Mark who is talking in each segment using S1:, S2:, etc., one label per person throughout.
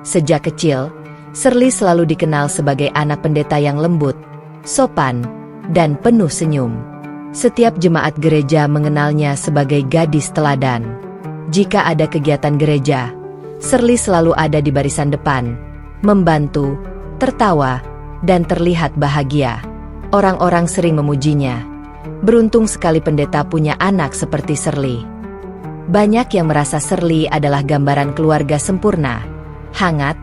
S1: Sejak kecil, Shirley selalu dikenal sebagai anak pendeta yang lembut, sopan, dan penuh senyum. Setiap jemaat gereja mengenalnya sebagai gadis teladan. Jika ada kegiatan gereja, Shirley selalu ada di barisan depan, membantu, tertawa, dan terlihat bahagia. Orang-orang sering memujinya. Beruntung sekali pendeta punya anak seperti Shirley. Banyak yang merasa Shirley adalah gambaran keluarga sempurna, hangat,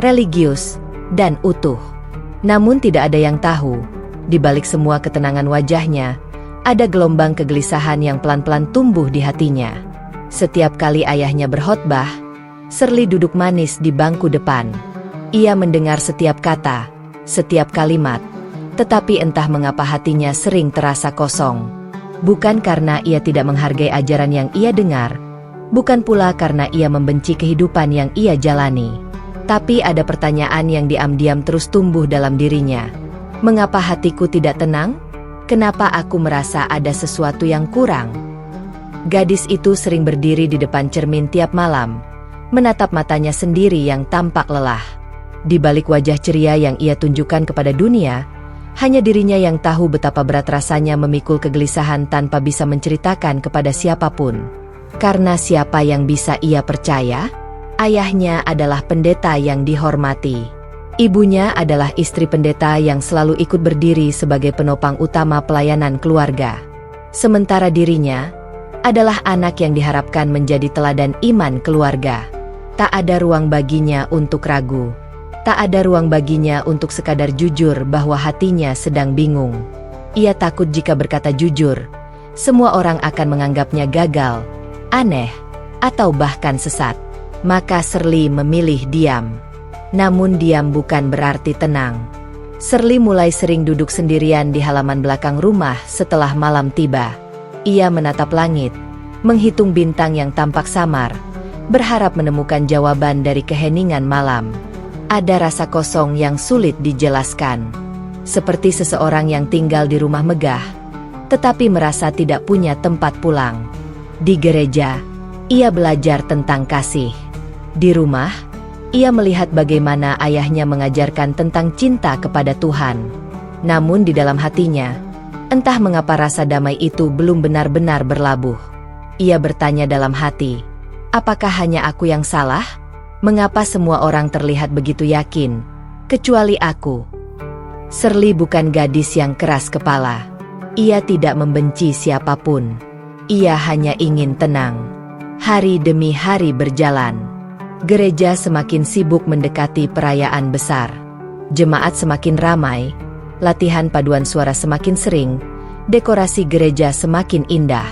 S1: religius, dan utuh. Namun tidak ada yang tahu, di balik semua ketenangan wajahnya, ada gelombang kegelisahan yang pelan-pelan tumbuh di hatinya. Setiap kali ayahnya berkhotbah, Shirley duduk manis di bangku depan. Ia mendengar setiap kata, setiap kalimat, tetapi entah mengapa hatinya sering terasa kosong. Bukan karena ia tidak menghargai ajaran yang ia dengar, bukan pula karena ia membenci kehidupan yang ia jalani. Tapi ada pertanyaan yang diam-diam terus tumbuh dalam dirinya. Mengapa hatiku tidak tenang? Kenapa aku merasa ada sesuatu yang kurang? Gadis itu sering berdiri di depan cermin tiap malam, menatap matanya sendiri yang tampak lelah. Di balik wajah ceria yang ia tunjukkan kepada dunia, hanya dirinya yang tahu betapa berat rasanya memikul kegelisahan tanpa bisa menceritakan kepada siapapun. Karena siapa yang bisa ia percaya? Ayahnya adalah pendeta yang dihormati. Ibunya adalah istri pendeta yang selalu ikut berdiri sebagai penopang utama pelayanan keluarga. Sementara dirinya adalah anak yang diharapkan menjadi teladan iman keluarga. Tak ada ruang baginya untuk ragu. Tak ada ruang baginya untuk sekadar jujur bahwa hatinya sedang bingung. Ia takut jika berkata jujur, semua orang akan menganggapnya gagal, aneh, atau bahkan sesat. Maka Shirley memilih diam. Namun diam bukan berarti tenang. Shirley mulai sering duduk sendirian di halaman belakang rumah setelah malam tiba. Ia menatap langit, menghitung bintang yang tampak samar, berharap menemukan jawaban dari keheningan malam. Ada rasa kosong yang sulit dijelaskan. Seperti seseorang yang tinggal di rumah megah, tetapi merasa tidak punya tempat pulang. Di gereja, ia belajar tentang kasih. Di rumah, ia melihat bagaimana ayahnya mengajarkan tentang cinta kepada Tuhan. Namun di dalam hatinya, entah mengapa rasa damai itu belum benar-benar berlabuh. Ia bertanya dalam hati, apakah hanya aku yang salah? Mengapa semua orang terlihat begitu yakin, kecuali aku? Shirley bukan gadis yang keras kepala. Ia tidak membenci siapapun. Ia hanya ingin tenang. Hari demi hari berjalan. Gereja semakin sibuk mendekati perayaan besar. Jemaat semakin ramai, latihan paduan suara semakin sering, dekorasi gereja semakin indah.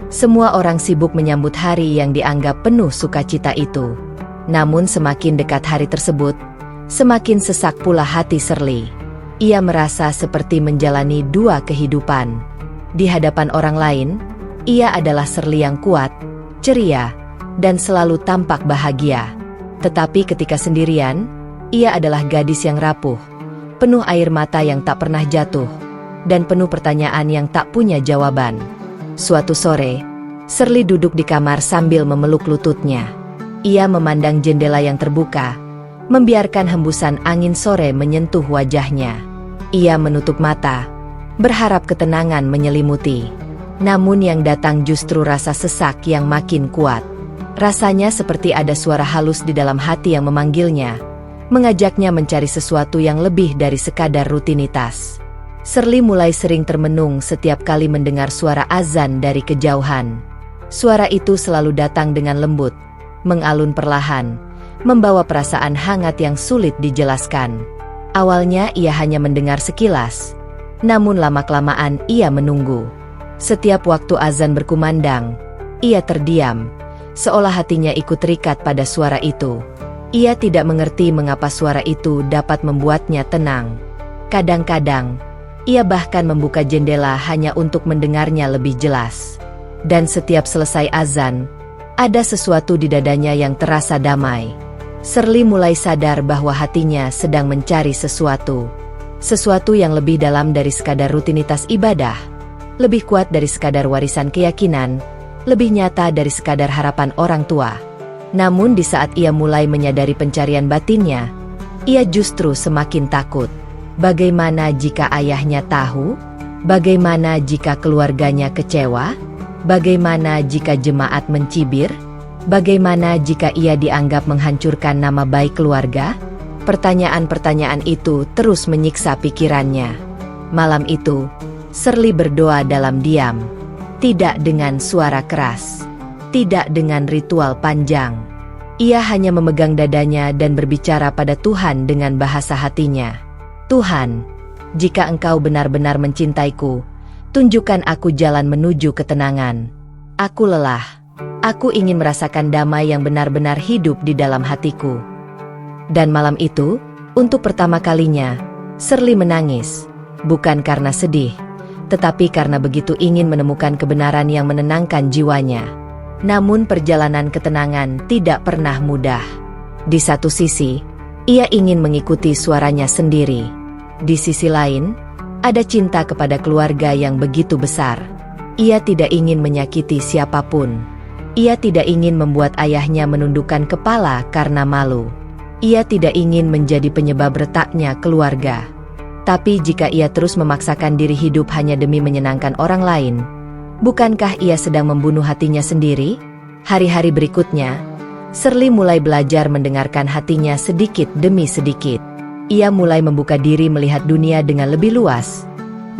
S1: Semua orang sibuk menyambut hari yang dianggap penuh sukacita itu. Namun semakin dekat hari tersebut, semakin sesak pula hati Shirley. Ia merasa seperti menjalani dua kehidupan. Di hadapan orang lain, ia adalah Shirley yang kuat, ceria, dan selalu tampak bahagia. Tetapi ketika sendirian, ia adalah gadis yang rapuh, penuh air mata yang tak pernah jatuh, dan penuh pertanyaan yang tak punya jawaban. Suatu sore, Shirley duduk di kamar sambil memeluk lututnya. Ia memandang jendela yang terbuka, membiarkan hembusan angin sore menyentuh wajahnya. Ia menutup mata, berharap ketenangan menyelimuti. Namun yang datang justru rasa sesak yang makin kuat. Rasanya seperti ada suara halus di dalam hati yang memanggilnya, mengajaknya mencari sesuatu yang lebih dari sekadar rutinitas. Shirley mulai sering termenung setiap kali mendengar suara azan dari kejauhan. Suara itu selalu datang dengan lembut, mengalun perlahan, membawa perasaan hangat yang sulit dijelaskan. Awalnya ia hanya mendengar sekilas, namun lama-kelamaan ia menunggu. Setiap waktu azan berkumandang, ia terdiam, seolah hatinya ikut terikat pada suara itu. Ia tidak mengerti mengapa suara itu dapat membuatnya tenang. Kadang-kadang, Ia bahkan membuka jendela hanya untuk mendengarnya lebih jelas. Dan setiap selesai azan, ada sesuatu di dadanya yang terasa damai. Shirley mulai sadar bahwa hatinya sedang mencari sesuatu. Sesuatu yang lebih dalam dari sekadar rutinitas ibadah. Lebih kuat dari sekadar warisan keyakinan. Lebih nyata dari sekadar harapan orang tua. Namun di saat ia mulai menyadari pencarian batinnya, ia justru semakin takut. Bagaimana jika ayahnya tahu? Bagaimana jika keluarganya kecewa? Bagaimana jika jemaat mencibir? Bagaimana jika ia dianggap menghancurkan nama baik keluarga? Pertanyaan-pertanyaan itu terus menyiksa pikirannya. Malam itu, Shirley berdoa dalam diam. Tidak dengan suara keras. Tidak dengan ritual panjang. Ia hanya memegang dadanya dan berbicara pada Tuhan dengan bahasa hatinya. Tuhan, jika Engkau benar-benar mencintaiku, tunjukkan aku jalan menuju ketenangan. Aku lelah. Aku ingin merasakan damai yang benar-benar hidup di dalam hatiku. Dan malam itu, untuk pertama kalinya, Shirley menangis. Bukan karena sedih, tetapi karena begitu ingin menemukan kebenaran yang menenangkan jiwanya. Namun perjalanan ketenangan tidak pernah mudah. Di satu sisi, ia ingin mengikuti suaranya sendiri. Di sisi lain, ada cinta kepada keluarga yang begitu besar. Ia tidak ingin menyakiti siapapun. Ia tidak ingin membuat ayahnya menundukkan kepala karena malu. Ia tidak ingin menjadi penyebab retaknya keluarga. Tapi jika ia terus memaksakan diri hidup hanya demi menyenangkan orang lain, bukankah ia sedang membunuh hatinya sendiri? Hari-hari berikutnya, Shirley mulai belajar mendengarkan hatinya sedikit demi sedikit. Ia mulai membuka diri melihat dunia dengan lebih luas,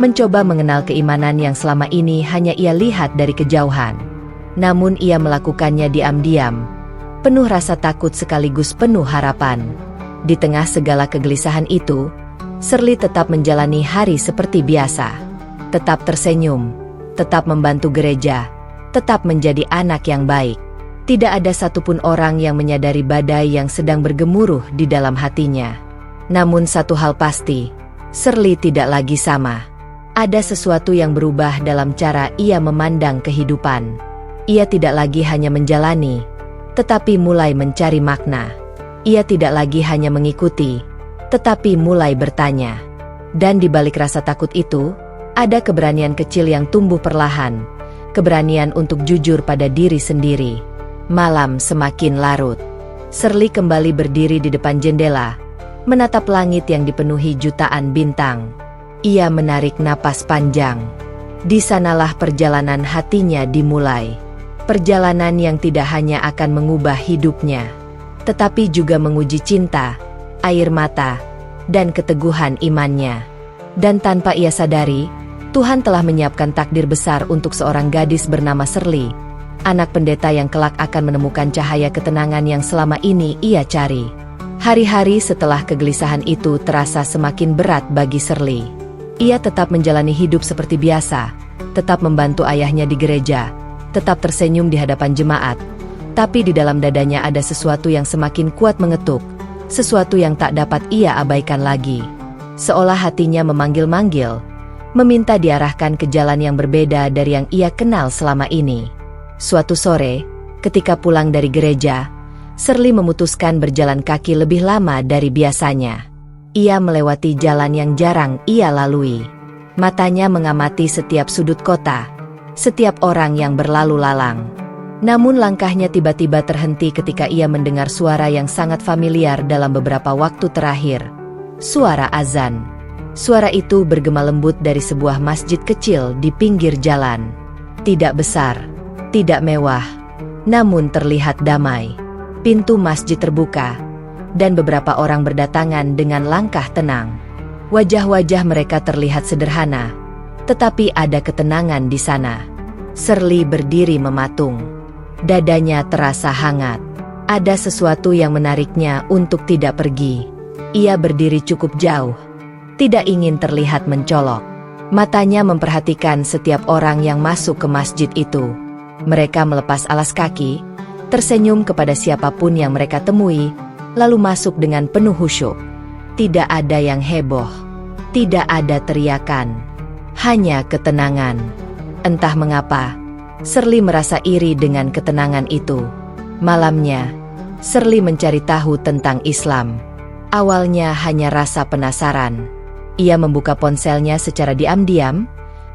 S1: mencoba mengenal keimanan yang selama ini hanya ia lihat dari kejauhan. Namun ia melakukannya diam-diam, penuh rasa takut sekaligus penuh harapan. Di tengah segala kegelisahan itu, Shirley tetap menjalani hari seperti biasa. Tetap tersenyum, tetap membantu gereja, tetap menjadi anak yang baik. Tidak ada satupun orang yang menyadari badai yang sedang bergemuruh di dalam hatinya. Namun satu hal pasti, Shirley tidak lagi sama. Ada sesuatu yang berubah dalam cara ia memandang kehidupan. Ia tidak lagi hanya menjalani, tetapi mulai mencari makna. Ia tidak lagi hanya mengikuti, tetapi mulai bertanya. Dan di balik rasa takut itu, ada keberanian kecil yang tumbuh perlahan. Keberanian untuk jujur pada diri sendiri. Malam semakin larut. Shirley kembali berdiri di depan jendela, menatap langit yang dipenuhi jutaan bintang. Ia menarik napas panjang. Di sanalah perjalanan hatinya dimulai. Perjalanan yang tidak hanya akan mengubah hidupnya, tetapi juga menguji cinta, air mata, dan keteguhan imannya. Dan tanpa ia sadari, Tuhan telah menyiapkan takdir besar untuk seorang gadis bernama Shirley, anak pendeta yang kelak akan menemukan cahaya ketenangan yang selama ini ia cari. Hari-hari setelah kegelisahan itu terasa semakin berat bagi Shirley. Ia tetap menjalani hidup seperti biasa, tetap membantu ayahnya di gereja, tetap tersenyum di hadapan jemaat. Tapi di dalam dadanya ada sesuatu yang semakin kuat mengetuk, sesuatu yang tak dapat ia abaikan lagi. Seolah hatinya memanggil-manggil, meminta diarahkan ke jalan yang berbeda dari yang ia kenal selama ini. Suatu sore, ketika pulang dari gereja, Shirley memutuskan berjalan kaki lebih lama dari biasanya. Ia melewati jalan yang jarang ia lalui. Matanya mengamati setiap sudut kota, setiap orang yang berlalu lalang. Namun langkahnya tiba-tiba terhenti ketika ia mendengar suara yang sangat familiar dalam beberapa waktu terakhir. Suara azan. Suara itu bergema lembut dari sebuah masjid kecil di pinggir jalan. Tidak besar, tidak mewah, namun terlihat damai. Pintu masjid terbuka, dan beberapa orang berdatangan dengan langkah tenang. Wajah-wajah mereka terlihat sederhana, tetapi ada ketenangan di sana. Shirley berdiri mematung. Dadanya terasa hangat. Ada sesuatu yang menariknya untuk tidak pergi. Ia berdiri cukup jauh, tidak ingin terlihat mencolok. Matanya memperhatikan setiap orang yang masuk ke masjid itu. Mereka melepas alas kaki, tersenyum kepada siapapun yang mereka temui, lalu masuk dengan penuh khusyuk. Tidak ada yang heboh, Tidak ada teriakan, hanya ketenangan. Entah mengapa, Shirley merasa iri dengan ketenangan itu. Malamnya, Shirley mencari tahu tentang Islam. Awalnya hanya rasa penasaran. Ia membuka ponselnya secara diam-diam,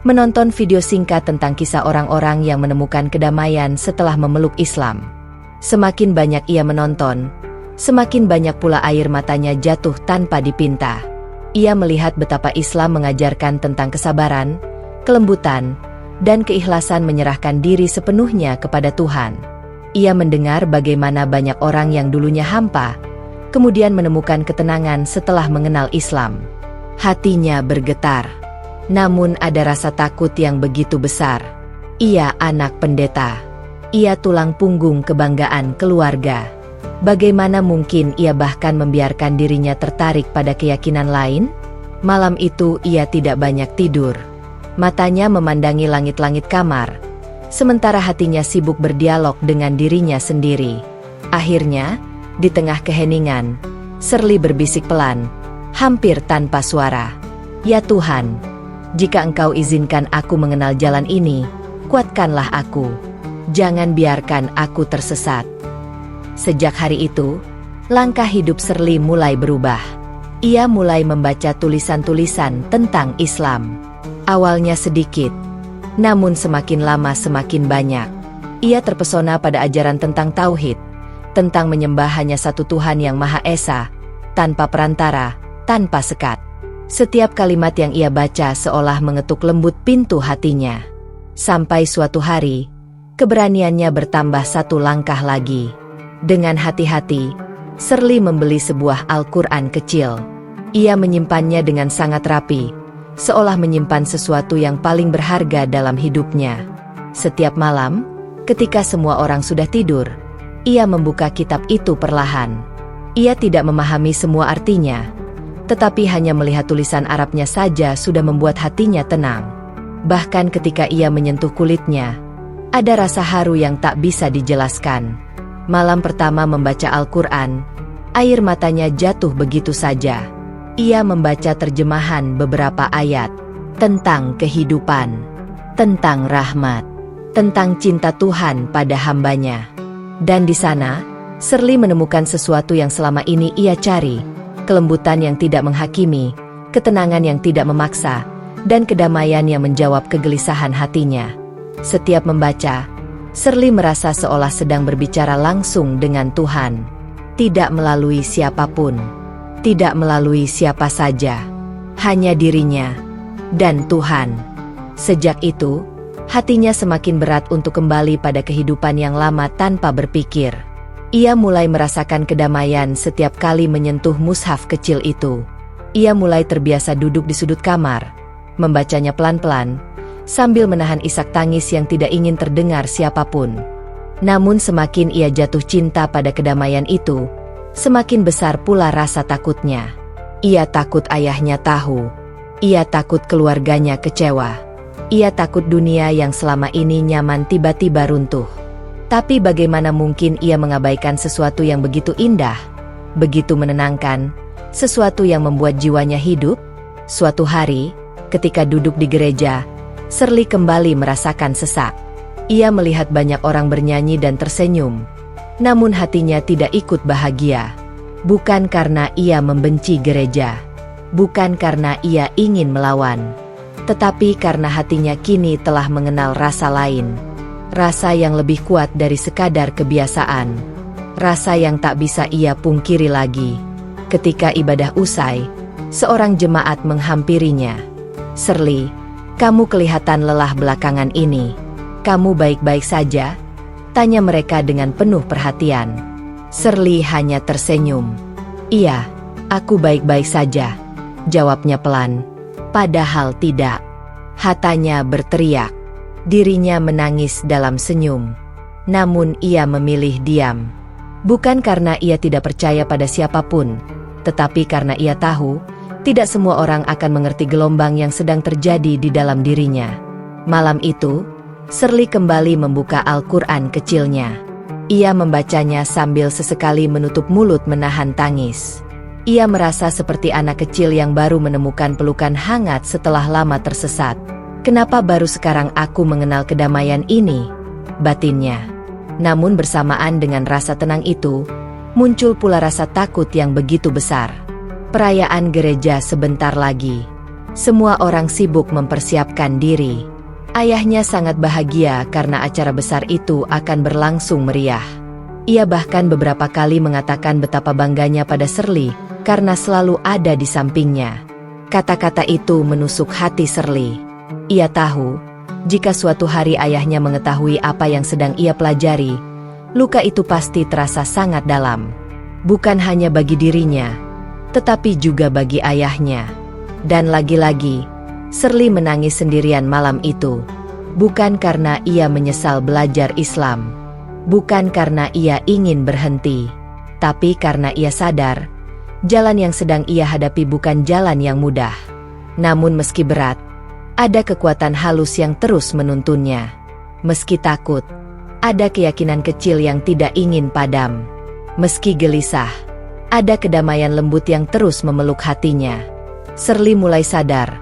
S1: menonton video singkat tentang kisah orang-orang yang menemukan kedamaian setelah memeluk Islam. Semakin banyak ia menonton, semakin banyak pula air matanya jatuh tanpa dipinta. Ia melihat betapa Islam mengajarkan tentang kesabaran, kelembutan, dan keikhlasan menyerahkan diri sepenuhnya kepada Tuhan. Ia mendengar bagaimana banyak orang yang dulunya hampa, kemudian menemukan ketenangan setelah mengenal Islam. Hatinya bergetar. Namun ada rasa takut yang begitu besar. Ia anak pendeta. Ia tulang punggung kebanggaan keluarga. Bagaimana mungkin ia bahkan membiarkan dirinya tertarik pada keyakinan lain? Malam itu ia tidak banyak tidur. Matanya memandangi langit-langit kamar, sementara hatinya sibuk berdialog dengan dirinya sendiri. Akhirnya, di tengah keheningan, Shirley berbisik pelan, hampir tanpa suara. Ya Tuhan, jika Engkau izinkan aku mengenal jalan ini, kuatkanlah aku. Jangan biarkan aku tersesat. Sejak hari itu, langkah hidup Shirley mulai berubah. Ia mulai membaca tulisan-tulisan tentang Islam. Awalnya sedikit, namun semakin lama semakin banyak. Ia terpesona pada ajaran tentang tauhid, tentang menyembah hanya satu Tuhan yang Maha Esa, tanpa perantara, tanpa sekat. Setiap kalimat yang ia baca seolah mengetuk lembut pintu hatinya. Sampai suatu hari, keberaniannya bertambah satu langkah lagi. Dengan hati-hati, Shirley membeli sebuah Al-Quran kecil. Ia menyimpannya dengan sangat rapi, seolah menyimpan sesuatu yang paling berharga dalam hidupnya. Setiap malam, ketika semua orang sudah tidur, ia membuka kitab itu perlahan. Ia tidak memahami semua artinya, tetapi hanya melihat tulisan Arabnya saja sudah membuat hatinya tenang. Bahkan ketika ia menyentuh kulitnya, ada rasa haru yang tak bisa dijelaskan. Malam pertama membaca Al-Quran, air matanya jatuh begitu saja. Ia membaca terjemahan beberapa ayat tentang kehidupan, tentang rahmat, tentang cinta Tuhan pada hambanya. Dan di sana, Shirley menemukan sesuatu yang selama ini ia cari, kelembutan yang tidak menghakimi, ketenangan yang tidak memaksa, dan kedamaian yang menjawab kegelisahan hatinya. Setiap membaca, Shirley merasa seolah sedang berbicara langsung dengan Tuhan, tidak melalui siapapun. Tidak melalui siapa saja, hanya dirinya dan Tuhan. Sejak itu, hatinya semakin berat untuk kembali pada kehidupan yang lama tanpa berpikir. Ia mulai merasakan kedamaian setiap kali menyentuh mushaf kecil itu. Ia mulai terbiasa duduk di sudut kamar, membacanya pelan-pelan, sambil menahan isak tangis yang tidak ingin terdengar siapapun. Namun semakin ia jatuh cinta pada kedamaian itu, semakin besar pula rasa takutnya. Ia takut ayahnya tahu. Ia takut keluarganya kecewa. Ia takut dunia yang selama ini nyaman tiba-tiba runtuh. Tapi bagaimana mungkin ia mengabaikan sesuatu yang begitu indah, begitu menenangkan, sesuatu yang membuat jiwanya hidup? Suatu hari, ketika duduk di gereja, Shirley kembali merasakan sesak. Ia melihat banyak orang bernyanyi dan tersenyum. Namun hatinya tidak ikut bahagia. Bukan karena ia membenci gereja, bukan karena ia ingin melawan, tetapi karena hatinya kini telah mengenal rasa lain. Rasa yang lebih kuat dari sekadar kebiasaan. Rasa yang tak bisa ia pungkiri lagi. Ketika ibadah usai, seorang jemaat menghampirinya. "Shirley, kamu kelihatan lelah belakangan ini. Kamu baik-baik saja?" Tanya mereka dengan penuh perhatian. Shirley hanya tersenyum. "Iya, aku baik-baik saja," jawabnya pelan. Padahal tidak. Hatanya berteriak. Dirinya menangis dalam senyum. Namun ia memilih diam. Bukan karena ia tidak percaya pada siapapun, tetapi karena ia tahu, tidak semua orang akan mengerti gelombang yang sedang terjadi di dalam dirinya. Malam itu, Shirley kembali membuka Al-Quran kecilnya. Ia membacanya sambil sesekali menutup mulut menahan tangis. Ia merasa seperti anak kecil yang baru menemukan pelukan hangat setelah lama tersesat. Kenapa baru sekarang aku mengenal kedamaian ini? Batinnya. Namun bersamaan dengan rasa tenang itu, muncul pula rasa takut yang begitu besar. Perayaan gereja sebentar lagi. Semua orang sibuk mempersiapkan diri. Ayahnya sangat bahagia karena acara besar itu akan berlangsung meriah. Ia bahkan beberapa kali mengatakan betapa bangganya pada Shirley karena selalu ada di sampingnya. Kata-kata itu menusuk hati Shirley. Ia tahu, jika suatu hari ayahnya mengetahui apa yang sedang ia pelajari, luka itu pasti terasa sangat dalam. Bukan hanya bagi dirinya, tetapi juga bagi ayahnya. Dan lagi-lagi, Shirley menangis sendirian malam itu. Bukan karena ia menyesal belajar Islam. Bukan karena ia ingin berhenti. Tapi karena ia sadar, jalan yang sedang ia hadapi bukan jalan yang mudah. Namun meski berat, ada kekuatan halus yang terus menuntunnya. Meski takut, ada keyakinan kecil yang tidak ingin padam. Meski gelisah, ada kedamaian lembut yang terus memeluk hatinya. Shirley mulai sadar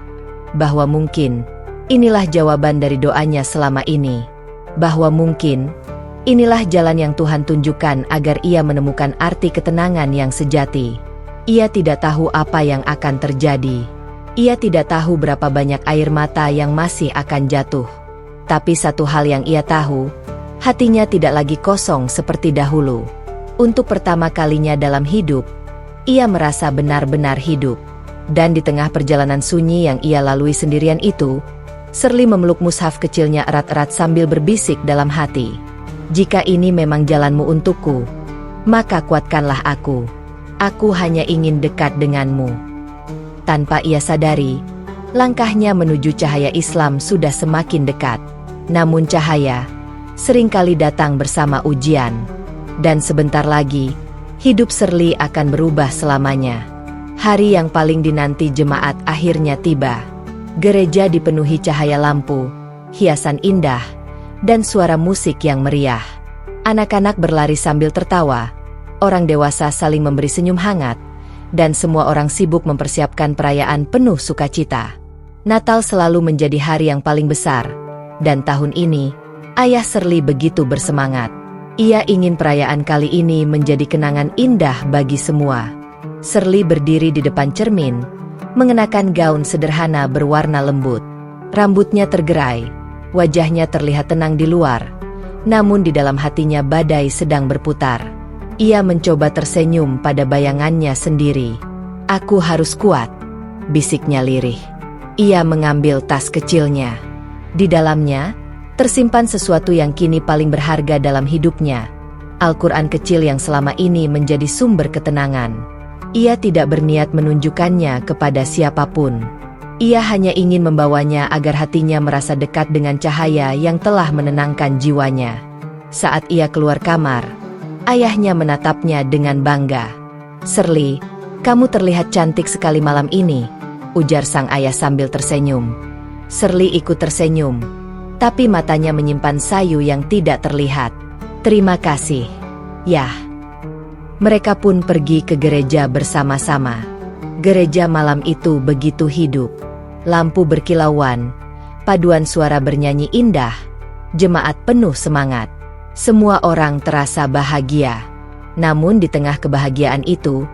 S1: bahwa mungkin inilah jawaban dari doanya selama ini. Bahwa mungkin inilah jalan yang Tuhan tunjukkan agar ia menemukan arti ketenangan yang sejati. Ia tidak tahu apa yang akan terjadi. Ia tidak tahu berapa banyak air mata yang masih akan jatuh. Tapi satu hal yang ia tahu, hatinya tidak lagi kosong seperti dahulu. Untuk pertama kalinya dalam hidup, ia merasa benar-benar hidup. Dan di tengah perjalanan sunyi yang ia lalui sendirian itu, Shirley memeluk mushaf kecilnya erat-erat sambil berbisik dalam hati. Jika ini memang jalanmu untukku, maka kuatkanlah aku. Aku hanya ingin dekat denganmu. Tanpa ia sadari, langkahnya menuju cahaya Islam sudah semakin dekat. Namun cahaya seringkali datang bersama ujian. Dan sebentar lagi, hidup Shirley akan berubah selamanya. Hari yang paling dinanti jemaat akhirnya tiba. Gereja dipenuhi cahaya lampu, hiasan indah, dan suara musik yang meriah. Anak-anak berlari sambil tertawa, orang dewasa saling memberi senyum hangat, dan semua orang sibuk mempersiapkan perayaan penuh sukacita. Natal selalu menjadi hari yang paling besar, dan tahun ini, ayah Shirley begitu bersemangat. Ia ingin perayaan kali ini menjadi kenangan indah bagi semua. Shirley berdiri di depan cermin, mengenakan gaun sederhana berwarna lembut. Rambutnya tergerai, wajahnya terlihat tenang di luar, namun di dalam hatinya badai sedang berputar. Ia mencoba tersenyum pada bayangannya sendiri. "Aku harus kuat," bisiknya lirih. Ia mengambil tas kecilnya. Di dalamnya, tersimpan sesuatu yang kini paling berharga dalam hidupnya. Al-Quran kecil yang selama ini menjadi sumber ketenangan. Ia tidak berniat menunjukkannya kepada siapapun. Ia hanya ingin membawanya agar hatinya merasa dekat dengan cahaya yang telah menenangkan jiwanya. Saat ia keluar kamar, ayahnya menatapnya dengan bangga. "Shirley, kamu terlihat cantik sekali malam ini," ujar sang ayah sambil tersenyum. Shirley ikut tersenyum, tapi matanya menyimpan sayu yang tidak terlihat. "Terima kasih, Yah." Mereka pun pergi ke gereja bersama-sama. Gereja malam itu begitu hidup. Lampu berkilauan, paduan suara bernyanyi indah, jemaat penuh semangat. Semua orang terasa bahagia. Namun di tengah kebahagiaan itu,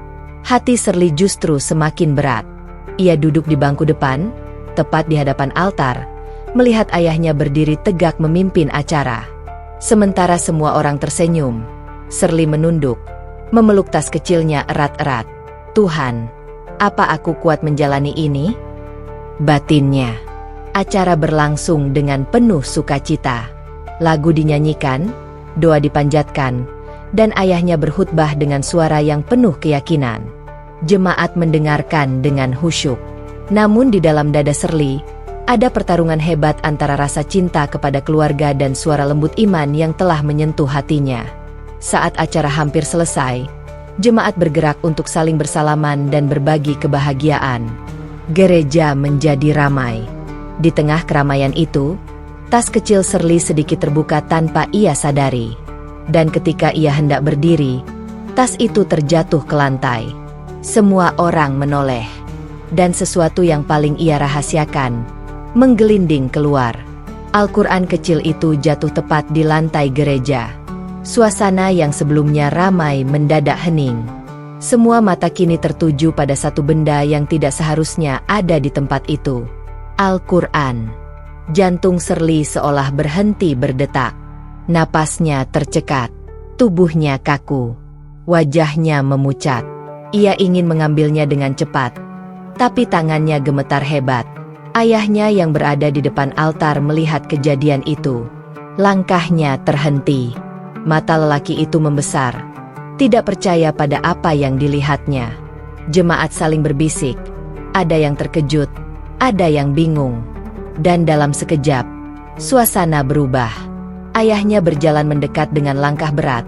S1: hati Shirley justru semakin berat. Ia duduk di bangku depan, tepat di hadapan altar, melihat ayahnya berdiri tegak memimpin acara. Sementara semua orang tersenyum, Shirley menunduk, memeluk tas kecilnya erat-erat. "Tuhan, apa aku kuat menjalani ini?" batinnya. Acara berlangsung dengan penuh sukacita. Lagu dinyanyikan, doa dipanjatkan, dan ayahnya berkhutbah dengan suara yang penuh keyakinan. Jemaat mendengarkan dengan khusyuk. Namun di dalam dada Shirley, ada pertarungan hebat antara rasa cinta kepada keluarga dan suara lembut iman yang telah menyentuh hatinya. Saat acara hampir selesai, jemaat bergerak untuk saling bersalaman dan berbagi kebahagiaan. Gereja menjadi ramai. Di tengah keramaian itu, tas kecil Shirley sedikit terbuka tanpa ia sadari. Dan ketika ia hendak berdiri, tas itu terjatuh ke lantai. Semua orang menoleh. Dan sesuatu yang paling ia rahasiakan menggelinding keluar. Al-Quran kecil itu jatuh tepat di lantai gereja. Suasana yang sebelumnya ramai mendadak hening. Semua mata kini tertuju pada satu benda yang tidak seharusnya ada di tempat itu. Al-Quran. Jantung Shirley seolah berhenti berdetak. Napasnya tercekat. Tubuhnya kaku. Wajahnya memucat. Ia ingin mengambilnya dengan cepat. Tapi tangannya gemetar hebat. Ayahnya yang berada di depan altar melihat kejadian itu. Langkahnya terhenti. Mata lelaki itu membesar. Tidak percaya pada apa yang dilihatnya. Jemaat saling berbisik. Ada yang terkejut, ada yang bingung. Dan dalam sekejap, suasana berubah. Ayahnya berjalan mendekat dengan langkah berat.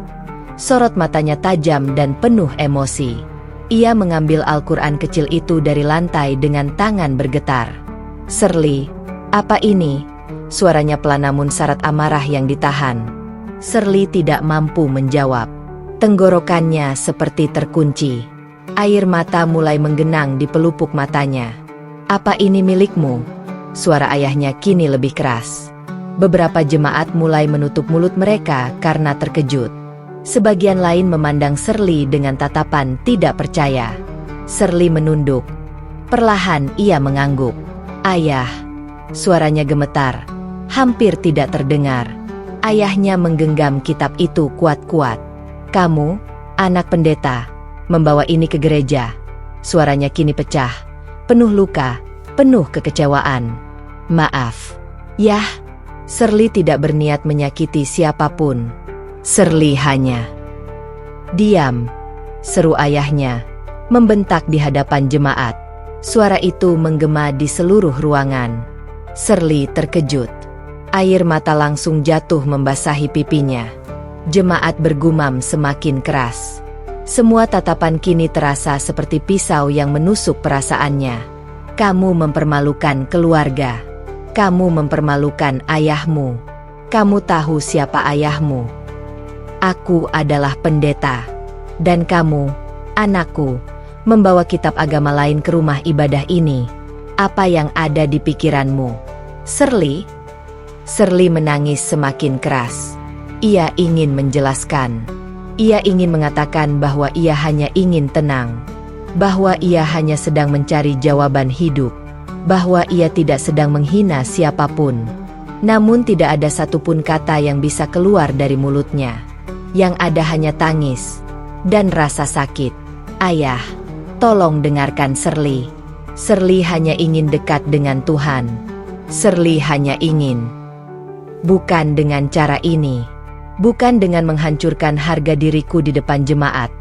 S1: Sorot matanya tajam dan penuh emosi. Ia mengambil Al-Quran kecil itu dari lantai dengan tangan bergetar. "Shirley, apa ini?" Suaranya pelan namun syarat amarah yang ditahan. Shirley tidak mampu menjawab. Tenggorokannya seperti terkunci. Air mata mulai menggenang di pelupuk matanya. "Apa ini milikmu?" Suara ayahnya kini lebih keras. Beberapa jemaat mulai menutup mulut mereka karena terkejut. Sebagian lain memandang Shirley dengan tatapan tidak percaya. Shirley menunduk. Perlahan ia mengangguk. "Ayah." Suaranya gemetar. Hampir tidak terdengar. Ayahnya menggenggam kitab itu kuat-kuat. "Kamu, anak pendeta, membawa ini ke gereja." Suaranya kini pecah. Penuh luka, penuh kekecewaan. "Maaf." "Yah." Shirley tidak berniat menyakiti siapapun. Shirley hanya diam. Seru ayahnya, membentak di hadapan jemaat. Suara itu menggema di seluruh ruangan. Shirley terkejut. Air mata langsung jatuh membasahi pipinya. Jemaat bergumam semakin keras. Semua tatapan kini terasa seperti pisau yang menusuk perasaannya. "Kamu mempermalukan keluarga. Kamu mempermalukan ayahmu. Kamu tahu siapa ayahmu? Aku adalah pendeta. Dan kamu, anakku, membawa kitab agama lain ke rumah ibadah ini. Apa yang ada di pikiranmu?" "Shirley?" Shirley menangis semakin keras. Ia ingin menjelaskan. Ia ingin mengatakan bahwa ia hanya ingin tenang. Bahwa ia hanya sedang mencari jawaban hidup. Bahwa ia tidak sedang menghina siapapun. Namun tidak ada satupun kata yang bisa keluar dari mulutnya. Yang ada hanya tangis dan rasa sakit. "Ayah, tolong dengarkan Shirley." Shirley hanya ingin dekat dengan Tuhan. Shirley hanya ingin. "Bukan dengan cara ini. Bukan dengan menghancurkan harga diriku di depan jemaat,"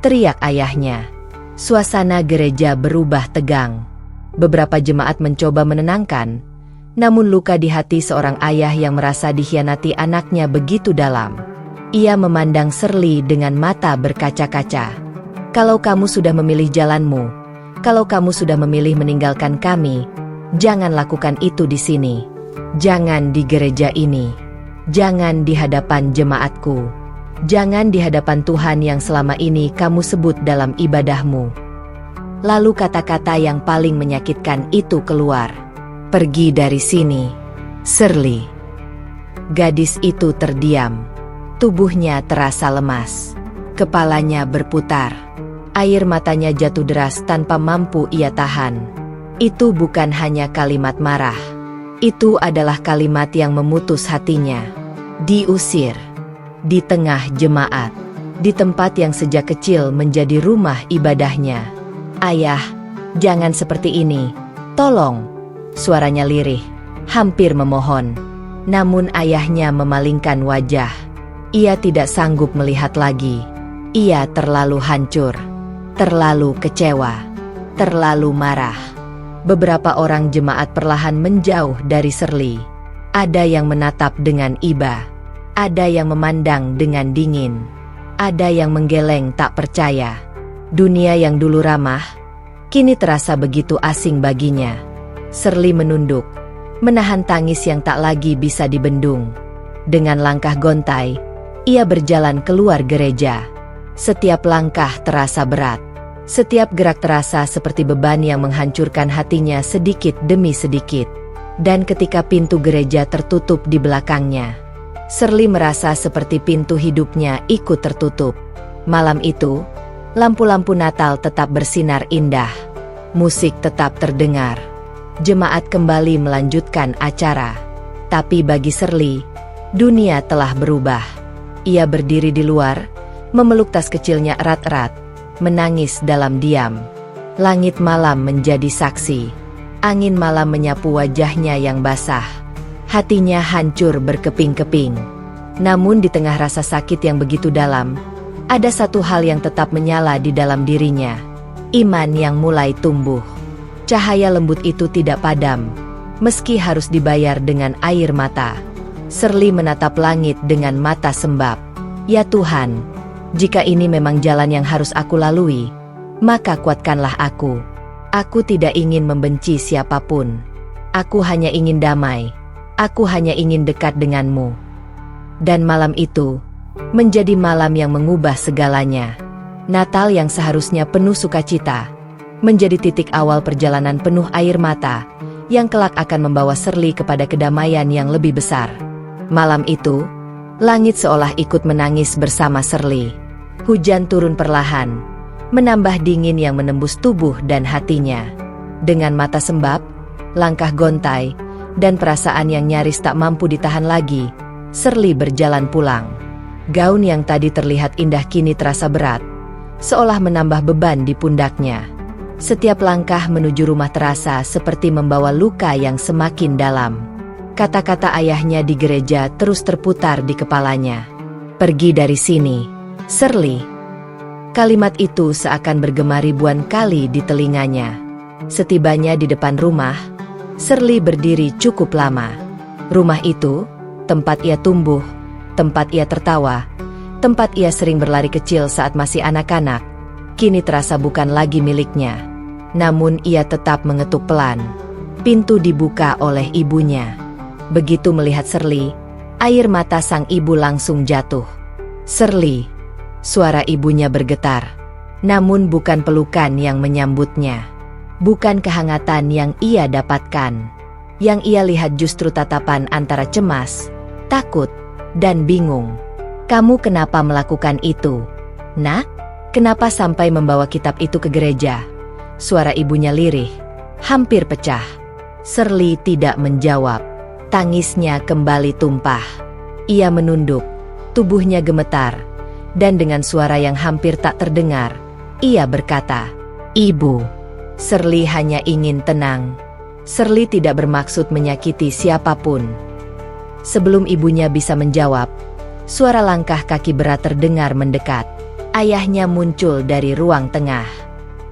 S1: teriak ayahnya. Suasana gereja berubah tegang. Beberapa jemaat mencoba menenangkan. Namun luka di hati seorang ayah yang merasa dikhianati anaknya begitu dalam. Ia memandang Shirley dengan mata berkaca-kaca. "Kalau kamu sudah memilih jalanmu, kalau kamu sudah memilih meninggalkan kami, jangan lakukan itu di sini. Jangan di gereja ini. Jangan di hadapan jemaatku. Jangan di hadapan Tuhan yang selama ini kamu sebut dalam ibadahmu." Lalu kata-kata yang paling menyakitkan itu keluar. "Pergi dari sini, Shirley." Gadis itu terdiam. Tubuhnya terasa lemas. Kepalanya berputar. Air matanya jatuh deras tanpa mampu ia tahan. Itu bukan hanya kalimat marah. Itu adalah kalimat yang memutus hatinya. Diusir. Di tengah jemaat. Di tempat yang sejak kecil menjadi rumah ibadahnya. "Ayah, jangan seperti ini. Tolong." Suaranya lirih. Hampir memohon. Namun ayahnya memalingkan wajah. Ia tidak sanggup melihat lagi. Ia terlalu hancur, terlalu kecewa, terlalu marah. Beberapa orang jemaat perlahan menjauh dari Shirley. Ada yang menatap dengan iba. Ada yang memandang dengan dingin. Ada yang menggeleng tak percaya. Dunia yang dulu ramah, kini terasa begitu asing baginya. Shirley menunduk, menahan tangis yang tak lagi bisa dibendung. Dengan langkah gontai, ia berjalan keluar gereja. Setiap langkah terasa berat. Setiap gerak terasa seperti beban yang menghancurkan hatinya sedikit demi sedikit. Dan ketika pintu gereja tertutup di belakangnya, Shirley merasa seperti pintu hidupnya ikut tertutup. Malam itu, lampu-lampu Natal tetap bersinar indah. Musik tetap terdengar. Jemaat kembali melanjutkan acara. Tapi bagi Shirley, dunia telah berubah. Ia berdiri di luar, memeluk tas kecilnya erat-erat, menangis dalam diam. Langit malam menjadi saksi. Angin malam menyapu wajahnya yang basah. Hatinya hancur berkeping-keping. Namun di tengah rasa sakit yang begitu dalam, ada satu hal yang tetap menyala di dalam dirinya. Iman yang mulai tumbuh. Cahaya lembut itu tidak padam, meski harus dibayar dengan air mata. Shirley menatap langit dengan mata sembab. Ya Tuhan, jika ini memang jalan yang harus aku lalui, maka kuatkanlah aku. Aku tidak ingin membenci siapapun. Aku hanya ingin damai. Aku hanya ingin dekat denganmu. Dan malam itu menjadi malam yang mengubah segalanya. Natal yang seharusnya penuh sukacita menjadi titik awal perjalanan penuh air mata yang kelak akan membawa Shirley kepada kedamaian yang lebih besar. Malam itu, langit seolah ikut menangis bersama Shirley. Hujan turun perlahan, menambah dingin yang menembus tubuh dan hatinya. Dengan mata sembab, langkah gontai, dan perasaan yang nyaris tak mampu ditahan lagi, Shirley berjalan pulang. Gaun yang tadi terlihat indah kini terasa berat, seolah menambah beban di pundaknya. Setiap langkah menuju rumah terasa seperti membawa luka yang semakin dalam. Kata-kata ayahnya di gereja terus terputar di kepalanya. "Pergi dari sini, Shirley." Kalimat itu seakan bergema ribuan kali di telinganya. Setibanya di depan rumah, Shirley berdiri cukup lama. Rumah itu, tempat ia tumbuh, tempat ia tertawa, tempat ia sering berlari kecil saat masih anak-anak, kini terasa bukan lagi miliknya. Namun ia tetap mengetuk pelan. Pintu dibuka oleh ibunya. Begitu melihat Shirley, air mata sang ibu langsung jatuh. "Shirley." Suara ibunya bergetar. Namun bukan pelukan yang menyambutnya. Bukan kehangatan yang ia dapatkan. Yang ia lihat justru tatapan antara cemas, takut, dan bingung. "Kamu kenapa melakukan itu, Nak? Kenapa sampai membawa kitab itu ke gereja?" Suara ibunya lirih, hampir pecah. Shirley tidak menjawab. Tangisnya kembali tumpah. Ia menunduk, tubuhnya gemetar. Dan dengan suara yang hampir tak terdengar, ia berkata, "Ibu." Shirley hanya ingin tenang. Shirley tidak bermaksud menyakiti siapapun. Sebelum ibunya bisa menjawab, suara langkah kaki berat terdengar mendekat. Ayahnya muncul dari ruang tengah.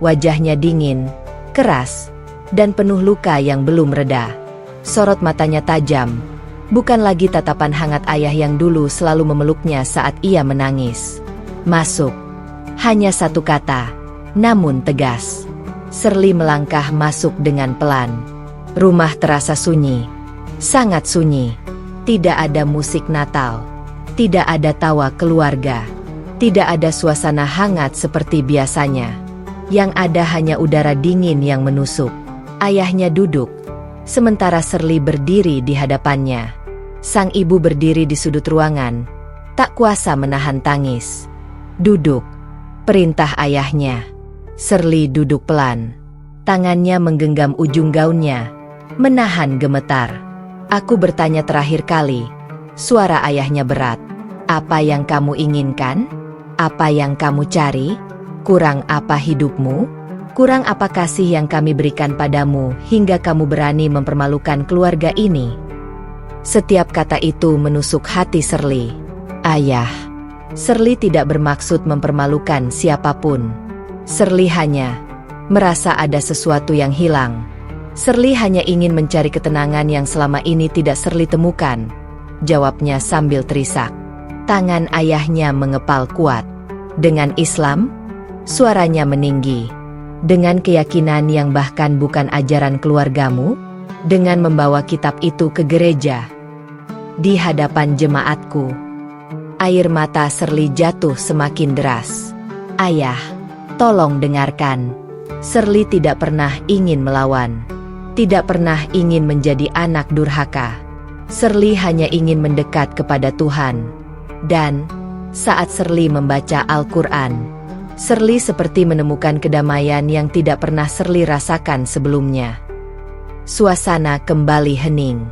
S1: Wajahnya dingin, keras, dan penuh luka yang belum reda. Sorot matanya tajam. Bukan lagi tatapan hangat ayah yang dulu selalu memeluknya saat ia menangis. "Masuk." Hanya satu kata, namun tegas. Shirley melangkah masuk dengan pelan. Rumah terasa sunyi. Sangat sunyi. Tidak ada musik Natal. Tidak ada tawa keluarga. Tidak ada suasana hangat seperti biasanya. Yang ada hanya udara dingin yang menusuk. Ayahnya duduk, sementara Shirley berdiri di hadapannya. Sang ibu berdiri di sudut ruangan, tak kuasa menahan tangis. "Duduk," perintah ayahnya. Shirley duduk pelan. Tangannya menggenggam ujung gaunnya, menahan gemetar. "Aku bertanya terakhir kali." Suara ayahnya berat. "Apa yang kamu inginkan? Apa yang kamu cari? Kurang apa hidupmu? Kurang apa kasih yang kami berikan padamu hingga kamu berani mempermalukan keluarga ini?" Setiap kata itu menusuk hati Shirley. "Ayah." Shirley tidak bermaksud mempermalukan siapapun. Shirley hanya merasa ada sesuatu yang hilang. Shirley hanya ingin mencari ketenangan yang selama ini tidak Shirley temukan. Jawabnya sambil terisak. Tangan ayahnya mengepal kuat. "Dengan Islam?" Suaranya meninggi. "Dengan keyakinan yang bahkan bukan ajaran keluargamu? Dengan membawa kitab itu ke gereja di hadapan jemaatku?" Air mata Shirley jatuh semakin deras. "Ayah, tolong dengarkan. Shirley tidak pernah ingin melawan. Tidak pernah ingin menjadi anak durhaka. Shirley hanya ingin mendekat kepada Tuhan. Dan saat Shirley membaca Al-Quran, Shirley seperti menemukan kedamaian yang tidak pernah Shirley rasakan sebelumnya. Suasana kembali hening.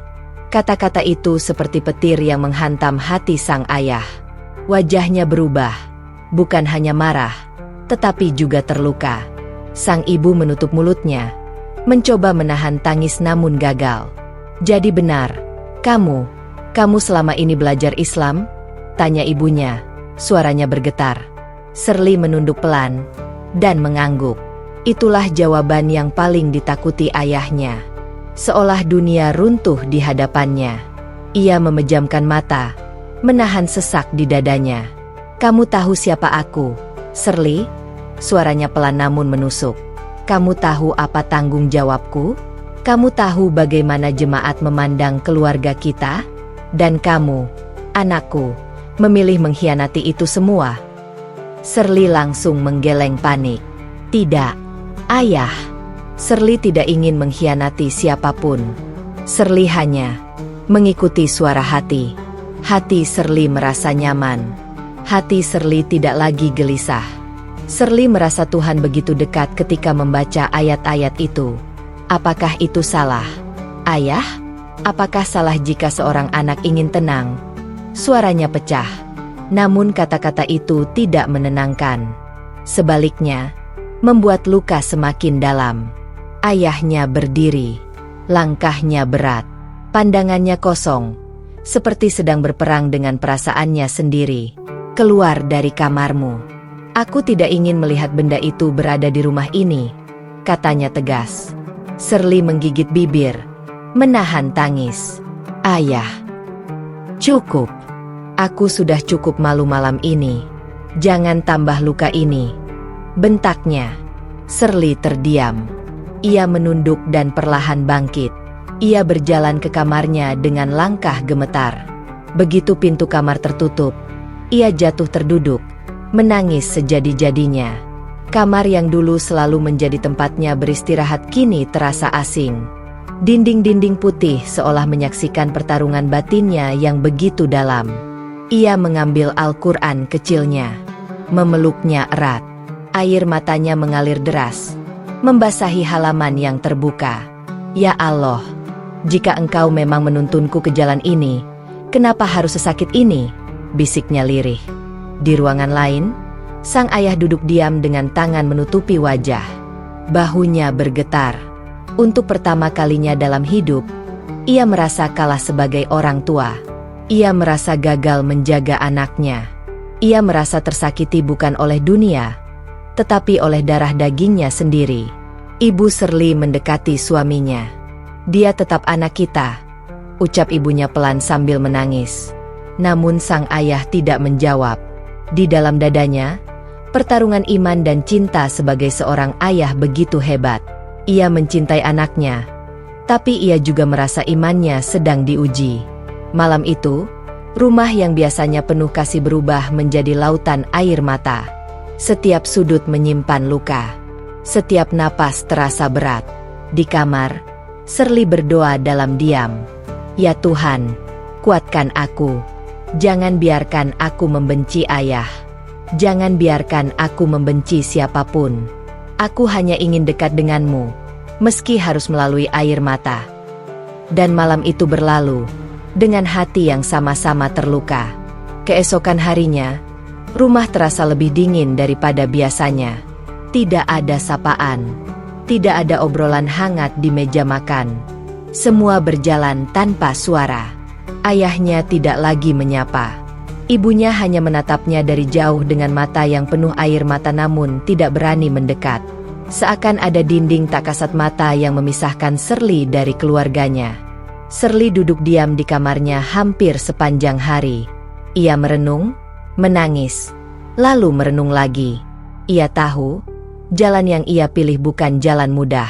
S1: Kata-kata itu seperti petir yang menghantam hati sang ayah. Wajahnya berubah, bukan hanya marah, tetapi juga terluka. Sang ibu menutup mulutnya, mencoba menahan tangis namun gagal. "Jadi benar, kamu selama ini belajar Islam?" tanya ibunya, suaranya bergetar. Shirley menunduk pelan dan mengangguk. Itulah jawaban yang paling ditakuti ayahnya. Seolah dunia runtuh di hadapannya. Ia memejamkan mata, menahan sesak di dadanya. "Kamu tahu siapa aku, Shirley?" Suaranya pelan namun menusuk. "Kamu tahu apa tanggung jawabku? Kamu tahu bagaimana jemaat memandang keluarga kita? Dan kamu, anakku, memilih mengkhianati itu semua." Shirley langsung menggeleng panik. "Tidak, ayah." Shirley tidak ingin mengkhianati siapapun. Shirley hanya mengikuti suara hati. Hati Shirley merasa nyaman. Hati Shirley tidak lagi gelisah. Shirley merasa Tuhan begitu dekat ketika membaca ayat-ayat itu. Apakah itu salah, ayah? Apakah salah jika seorang anak ingin tenang? Suaranya pecah. Namun kata-kata itu tidak menenangkan. Sebaliknya, membuat luka semakin dalam. Ayahnya berdiri. Langkahnya berat. Pandangannya kosong. Seperti sedang berperang dengan perasaannya sendiri. "Keluar dari kamarmu. Aku tidak ingin melihat benda itu berada di rumah ini," katanya tegas. Shirley menggigit bibir, menahan tangis. "Ayah, cukup. Aku sudah cukup malu malam ini. Jangan tambah luka ini," bentaknya. Shirley terdiam. Ia menunduk dan perlahan bangkit. Ia berjalan ke kamarnya dengan langkah gemetar. Begitu pintu kamar tertutup, ia jatuh terduduk, menangis sejadi-jadinya. Kamar yang dulu selalu menjadi tempatnya beristirahat kini terasa asing. Dinding-dinding putih seolah menyaksikan pertarungan batinnya yang begitu dalam. Ia mengambil Al-Quran kecilnya, memeluknya erat. Air matanya mengalir deras, membasahi halaman yang terbuka. "Ya Allah, jika Engkau memang menuntunku ke jalan ini, kenapa harus sesakit ini?" bisiknya lirih. Di ruangan lain, sang ayah duduk diam dengan tangan menutupi wajah. Bahunya bergetar. Untuk pertama kalinya dalam hidup, ia merasa kalah sebagai orang tua. Ia merasa gagal menjaga anaknya. Ia merasa tersakiti bukan oleh dunia, tetapi oleh darah dagingnya sendiri. Ibu Shirley mendekati suaminya. "Dia tetap anak kita," ucap ibunya pelan sambil menangis. Namun sang ayah tidak menjawab. Di dalam dadanya, pertarungan iman dan cinta sebagai seorang ayah begitu hebat. Ia mencintai anaknya, tapi ia juga merasa imannya sedang diuji. Malam itu, rumah yang biasanya penuh kasih berubah menjadi lautan air mata. Setiap sudut menyimpan luka. Setiap napas terasa berat. Di kamar, Shirley berdoa dalam diam. "Ya Tuhan, kuatkan aku. Jangan biarkan aku membenci ayah. Jangan biarkan aku membenci siapapun. Aku hanya ingin dekat denganmu, meski harus melalui air mata." Dan malam itu berlalu, dengan hati yang sama-sama terluka. Keesokan harinya, rumah terasa lebih dingin daripada biasanya. Tidak ada sapaan. Tidak ada obrolan hangat di meja makan. Semua berjalan tanpa suara. Ayahnya tidak lagi menyapa. Ibunya hanya menatapnya dari jauh dengan mata yang penuh air mata namun tidak berani mendekat. Seakan ada dinding tak kasat mata yang memisahkan Shirley dari keluarganya. Shirley duduk diam di kamarnya hampir sepanjang hari. Ia merenung, menangis, lalu merenung lagi. Ia tahu, jalan yang ia pilih bukan jalan mudah.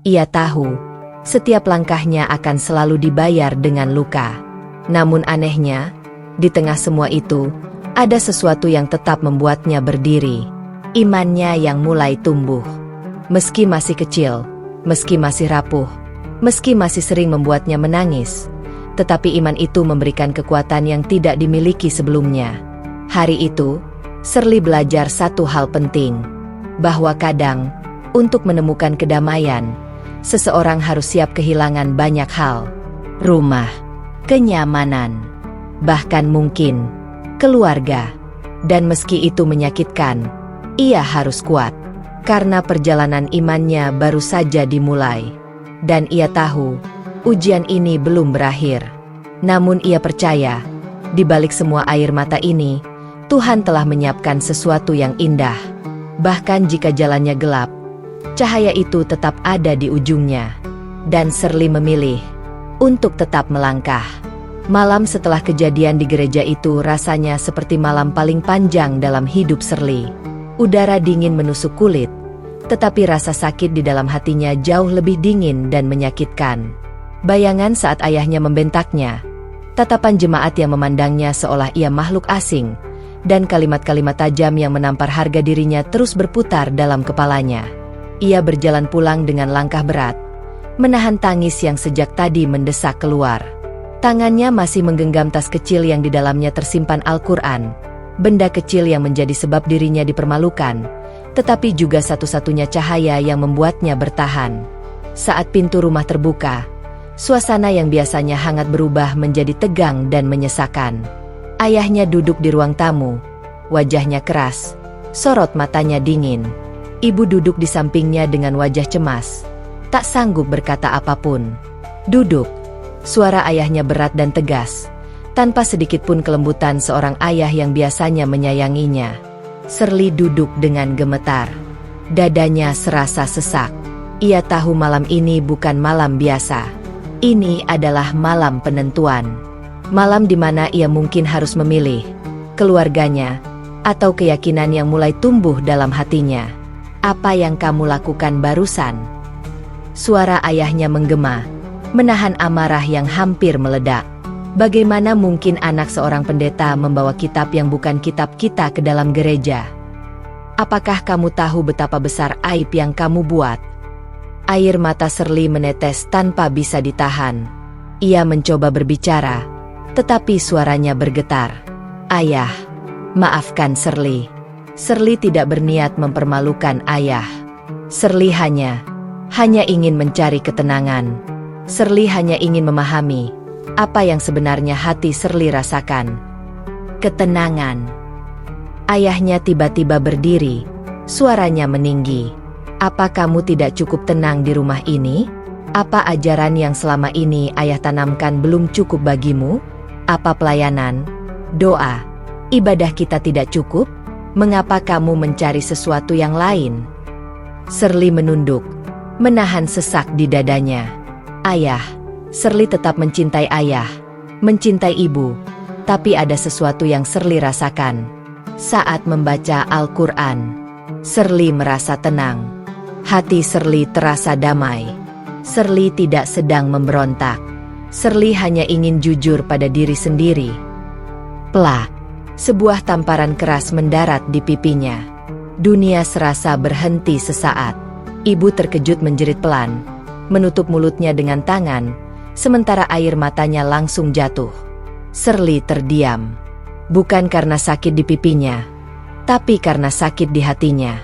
S1: Ia tahu, setiap langkahnya akan selalu dibayar dengan luka. Namun anehnya, di tengah semua itu, ada sesuatu yang tetap membuatnya berdiri. Imannya yang mulai tumbuh. Meski masih kecil, meski masih rapuh, meski masih sering membuatnya menangis, tetapi iman itu memberikan kekuatan yang tidak dimiliki sebelumnya. Hari itu, Shirley belajar satu hal penting, bahwa kadang, untuk menemukan kedamaian, seseorang harus siap kehilangan banyak hal. Rumah, kenyamanan, bahkan mungkin keluarga. Dan meski itu menyakitkan, ia harus kuat, karena perjalanan imannya baru saja dimulai. Dan ia tahu, ujian ini belum berakhir. Namun ia percaya, di balik semua air mata ini, Tuhan telah menyiapkan sesuatu yang indah. Bahkan jika jalannya gelap, cahaya itu tetap ada di ujungnya. Dan Shirley memilih untuk tetap melangkah. Malam setelah kejadian di gereja itu rasanya seperti malam paling panjang dalam hidup Shirley. Udara dingin menusuk kulit, tetapi rasa sakit di dalam hatinya jauh lebih dingin dan menyakitkan. Bayangan saat ayahnya membentaknya, tatapan jemaat yang memandangnya seolah ia makhluk asing, dan kalimat-kalimat tajam yang menampar harga dirinya terus berputar dalam kepalanya. Ia berjalan pulang dengan langkah berat, menahan tangis yang sejak tadi mendesak keluar. Tangannya masih menggenggam tas kecil yang di dalamnya tersimpan Al-Quran, benda kecil yang menjadi sebab dirinya dipermalukan, tetapi juga satu-satunya cahaya yang membuatnya bertahan. Saat pintu rumah terbuka, suasana yang biasanya hangat berubah menjadi tegang dan menyesakan. Ayahnya duduk di ruang tamu, wajahnya keras, sorot matanya dingin. Ibu duduk di sampingnya dengan wajah cemas, tak sanggup berkata apapun. Duduk. Suara ayahnya berat dan tegas, tanpa sedikit pun kelembutan seorang ayah yang biasanya menyayanginya. Shirley duduk dengan gemetar. Dadanya serasa sesak. Ia tahu malam ini bukan malam biasa. Ini adalah malam penentuan. Malam di mana ia mungkin harus memilih keluarganya atau keyakinan yang mulai tumbuh dalam hatinya. Apa yang kamu lakukan barusan? Suara ayahnya menggema, menahan amarah yang hampir meledak. Bagaimana mungkin anak seorang pendeta membawa kitab yang bukan kitab kita ke dalam gereja? Apakah kamu tahu betapa besar aib yang kamu buat? Air mata Shirley menetes tanpa bisa ditahan. Ia mencoba berbicara, tetapi suaranya bergetar. Ayah, maafkan Shirley. Shirley tidak berniat mempermalukan ayah. Shirley hanya ingin mencari ketenangan. Shirley hanya ingin memahami apa yang sebenarnya hati Shirley rasakan. Ketenangan. Ayahnya tiba-tiba berdiri, suaranya meninggi. Apa kamu tidak cukup tenang di rumah ini? Apa ajaran yang selama ini ayah tanamkan belum cukup bagimu? Apa pelayanan, doa, ibadah kita tidak cukup? Mengapa kamu mencari sesuatu yang lain? Shirley menunduk, menahan sesak di dadanya. Ayah, Shirley tetap mencintai ayah, mencintai ibu, tapi ada sesuatu yang Shirley rasakan. Saat membaca Al-Quran, Shirley merasa tenang. Hati Shirley terasa damai. Shirley tidak sedang memberontak. Shirley hanya ingin jujur pada diri sendiri. Plak, sebuah tamparan keras mendarat di pipinya. Dunia serasa berhenti sesaat. Ibu terkejut menjerit pelan, menutup mulutnya dengan tangan, sementara air matanya langsung jatuh. Shirley terdiam. Bukan karena sakit di pipinya, tapi karena sakit di hatinya.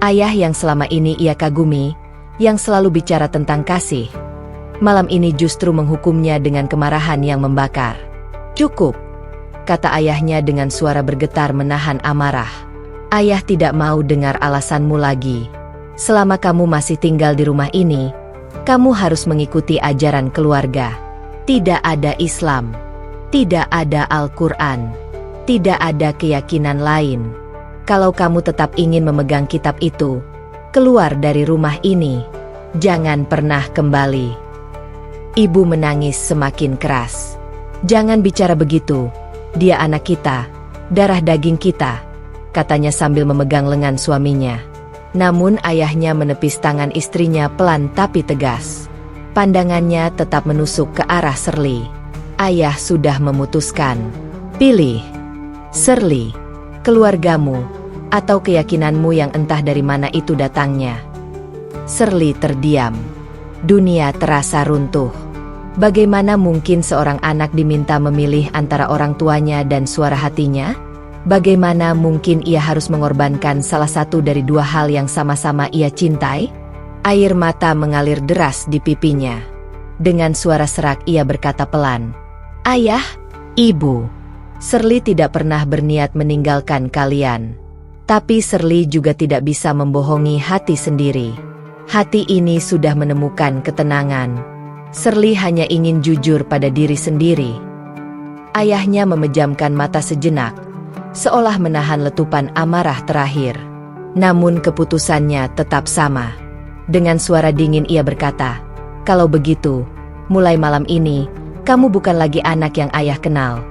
S1: Ayah yang selama ini ia kagumi, yang selalu bicara tentang kasih, malam ini justru menghukumnya dengan kemarahan yang membakar. Cukup, kata ayahnya dengan suara bergetar menahan amarah. Ayah tidak mau dengar alasanmu lagi. Selama kamu masih tinggal di rumah ini, kamu harus mengikuti ajaran keluarga. Tidak ada Islam, tidak ada Al-Quran, tidak ada keyakinan lain. Kalau kamu tetap ingin memegang kitab itu, keluar dari rumah ini, jangan pernah kembali. Ibu menangis semakin keras. Jangan bicara begitu, dia anak kita, darah daging kita, katanya sambil memegang lengan suaminya. Namun ayahnya menepis tangan istrinya pelan tapi tegas. Pandangannya tetap menusuk ke arah Shirley. Ayah sudah memutuskan. Pilih, Shirley, keluargamu Atau keyakinanmu yang entah dari mana itu datangnya? Shirley terdiam. Dunia terasa runtuh. Bagaimana mungkin seorang anak diminta memilih antara orang tuanya dan suara hatinya? Bagaimana mungkin ia harus mengorbankan salah satu dari dua hal yang sama-sama ia cintai? Air mata mengalir deras di pipinya. Dengan suara serak ia berkata pelan, "Ayah, Ibu, Shirley tidak pernah berniat meninggalkan kalian. Tapi Shirley juga tidak bisa membohongi hati sendiri. Hati ini sudah menemukan ketenangan. Shirley hanya ingin jujur pada diri sendiri." Ayahnya memejamkan mata sejenak, seolah menahan letupan amarah terakhir. Namun keputusannya tetap sama. Dengan suara dingin ia berkata, "Kalau begitu, mulai malam ini, kamu bukan lagi anak yang ayah kenal."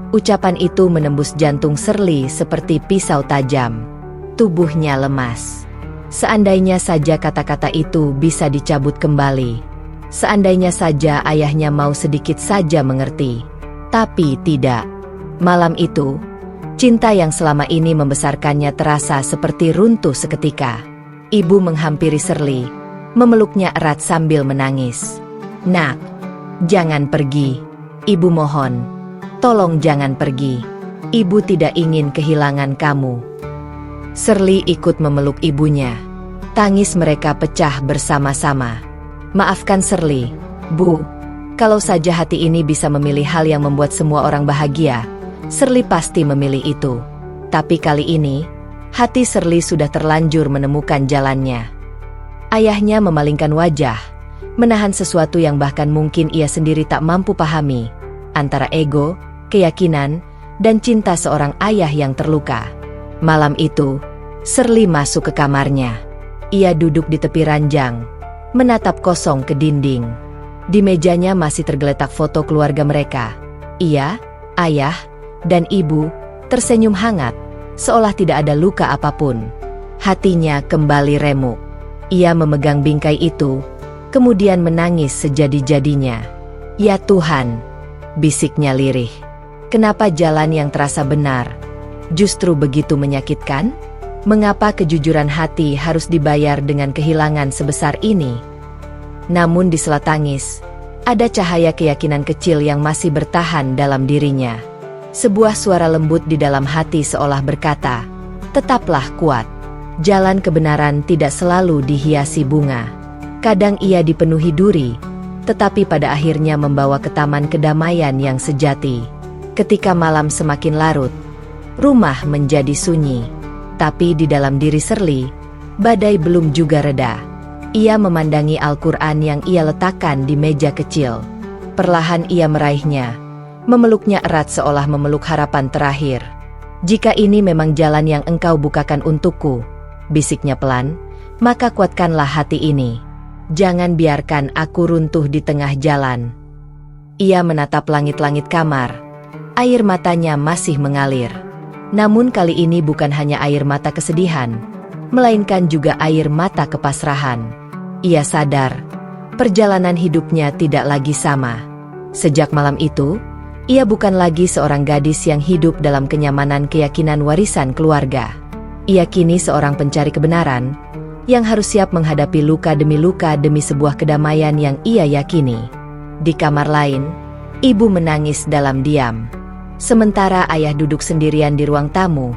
S1: Ucapan itu menembus jantung Shirley seperti pisau tajam. Tubuhnya lemas. Seandainya saja kata-kata itu bisa dicabut kembali. Seandainya saja ayahnya mau sedikit saja mengerti. Tapi tidak. Malam itu, cinta yang selama ini membesarkannya terasa seperti runtuh seketika. Ibu menghampiri Shirley, memeluknya erat sambil menangis. "Nak, jangan pergi. Ibu mohon, tolong jangan pergi. Ibu tidak ingin kehilangan kamu." Shirley ikut memeluk ibunya. Tangis mereka pecah bersama-sama. "Maafkan Shirley, Bu. Kalau saja hati ini bisa memilih hal yang membuat semua orang bahagia, Shirley pasti memilih itu. Tapi kali ini, hati Shirley sudah terlanjur menemukan jalannya." Ayahnya memalingkan wajah, menahan sesuatu yang bahkan mungkin ia sendiri tak mampu pahami, antara ego, keyakinan, dan cinta seorang ayah yang terluka. Malam itu, Shirley masuk ke kamarnya. Ia duduk di tepi ranjang, menatap kosong ke dinding. Di mejanya masih tergeletak foto keluarga mereka. Ia, ayah, dan ibu tersenyum hangat, seolah tidak ada luka apapun. Hatinya kembali remuk. Ia memegang bingkai itu, kemudian menangis sejadi-jadinya. "Ya Tuhan," bisiknya lirih. "Kenapa jalan yang terasa benar justru begitu menyakitkan? Mengapa kejujuran hati harus dibayar dengan kehilangan sebesar ini?" Namun di sela tangis, ada cahaya keyakinan kecil yang masih bertahan dalam dirinya. Sebuah suara lembut di dalam hati seolah berkata, "Tetaplah kuat. Jalan kebenaran tidak selalu dihiasi bunga. Kadang ia dipenuhi duri, tetapi pada akhirnya membawa ke taman kedamaian yang sejati." Ketika malam semakin larut, rumah menjadi sunyi. Tapi di dalam diri Shirley, badai belum juga reda. Ia memandangi Al-Quran yang ia letakkan di meja kecil. Perlahan ia meraihnya, memeluknya erat seolah memeluk harapan terakhir. "Jika ini memang jalan yang engkau bukakan untukku," bisiknya pelan, "maka kuatkanlah hati ini. Jangan biarkan aku runtuh di tengah jalan." Ia menatap langit-langit kamar. Air matanya masih mengalir. Namun kali ini bukan hanya air mata kesedihan, melainkan juga air mata kepasrahan. Ia sadar, perjalanan hidupnya tidak lagi sama. Sejak malam itu, ia bukan lagi seorang gadis yang hidup dalam kenyamanan keyakinan warisan keluarga. Ia kini seorang pencari kebenaran, yang harus siap menghadapi luka demi sebuah kedamaian yang ia yakini. Di kamar lain, ibu menangis dalam diam. Sementara ayah duduk sendirian di ruang tamu,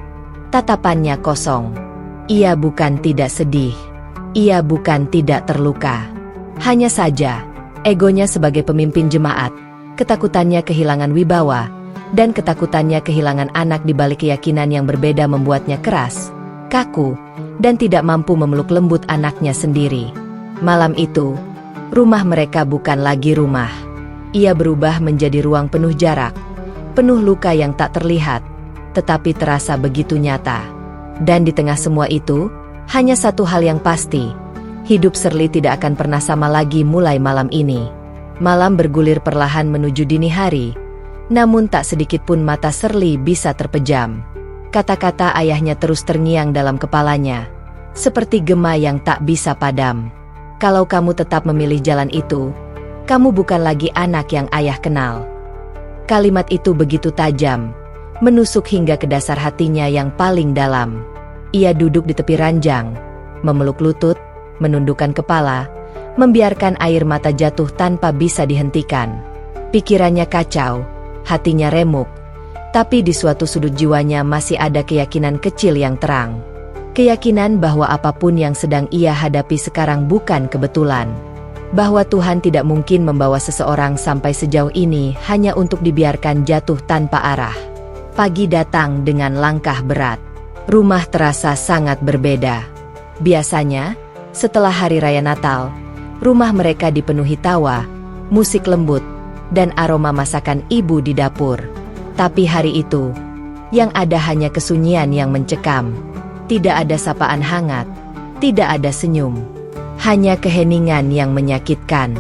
S1: tatapannya kosong. Ia bukan tidak sedih. Ia bukan tidak terluka. Hanya saja, egonya sebagai pemimpin jemaat, ketakutannya kehilangan wibawa, dan ketakutannya kehilangan anak di balik keyakinan yang berbeda membuatnya keras, kaku, dan tidak mampu memeluk lembut anaknya sendiri. Malam itu, rumah mereka bukan lagi rumah. Ia berubah menjadi ruang penuh jarak, penuh luka yang tak terlihat, tetapi terasa begitu nyata. Dan di tengah semua itu, hanya satu hal yang pasti, hidup Shirley tidak akan pernah sama lagi mulai malam ini. Malam bergulir perlahan menuju dini hari, namun tak sedikit pun mata Shirley bisa terpejam. Kata-kata ayahnya terus terngiang dalam kepalanya, seperti gema yang tak bisa padam. "Kalau kamu tetap memilih jalan itu, kamu bukan lagi anak yang ayah kenal." Kalimat itu begitu tajam, menusuk hingga ke dasar hatinya yang paling dalam. Ia duduk di tepi ranjang, memeluk lutut, menundukkan kepala, membiarkan air mata jatuh tanpa bisa dihentikan. Pikirannya kacau, hatinya remuk, tapi di suatu sudut jiwanya masih ada keyakinan kecil yang terang. Keyakinan bahwa apapun yang sedang ia hadapi sekarang bukan kebetulan. Bahwa Tuhan tidak mungkin membawa seseorang sampai sejauh ini hanya untuk dibiarkan jatuh tanpa arah. Pagi datang dengan langkah berat. Rumah terasa sangat berbeda. Biasanya, setelah hari raya Natal, rumah mereka dipenuhi tawa, musik lembut, dan aroma masakan ibu di dapur. Tapi hari itu, yang ada hanya kesunyian yang mencekam. Tidak ada sapaan hangat, tidak ada senyum. Hanya keheningan yang menyakitkan.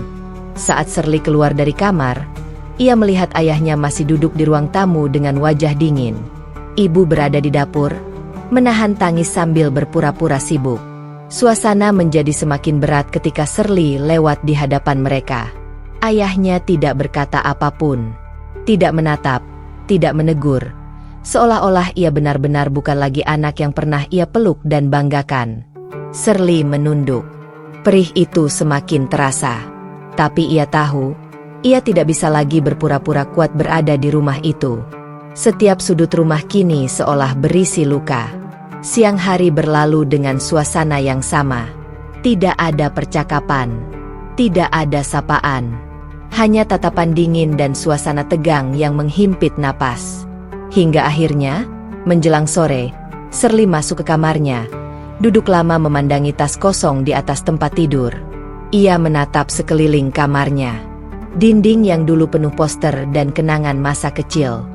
S1: Saat Shirley keluar dari kamar, ia melihat ayahnya masih duduk di ruang tamu dengan wajah dingin. Ibu berada di dapur, menahan tangis sambil berpura-pura sibuk. Suasana menjadi semakin berat ketika Shirley lewat di hadapan mereka. Ayahnya tidak berkata apapun, tidak menatap, tidak menegur, seolah-olah ia benar-benar bukan lagi anak yang pernah ia peluk dan banggakan. Shirley menunduk. Perih itu semakin terasa. Tapi ia tahu, ia tidak bisa lagi berpura-pura kuat berada di rumah itu. Setiap sudut rumah kini seolah berisi luka. Siang hari berlalu dengan suasana yang sama. Tidak ada percakapan, tidak ada sapaan. Hanya tatapan dingin dan suasana tegang yang menghimpit napas. Hingga akhirnya, menjelang sore, Shirley masuk ke kamarnya. Duduk lama memandangi tas kosong di atas tempat tidur. Ia menatap sekeliling kamarnya. Dinding yang dulu penuh poster dan kenangan masa kecil.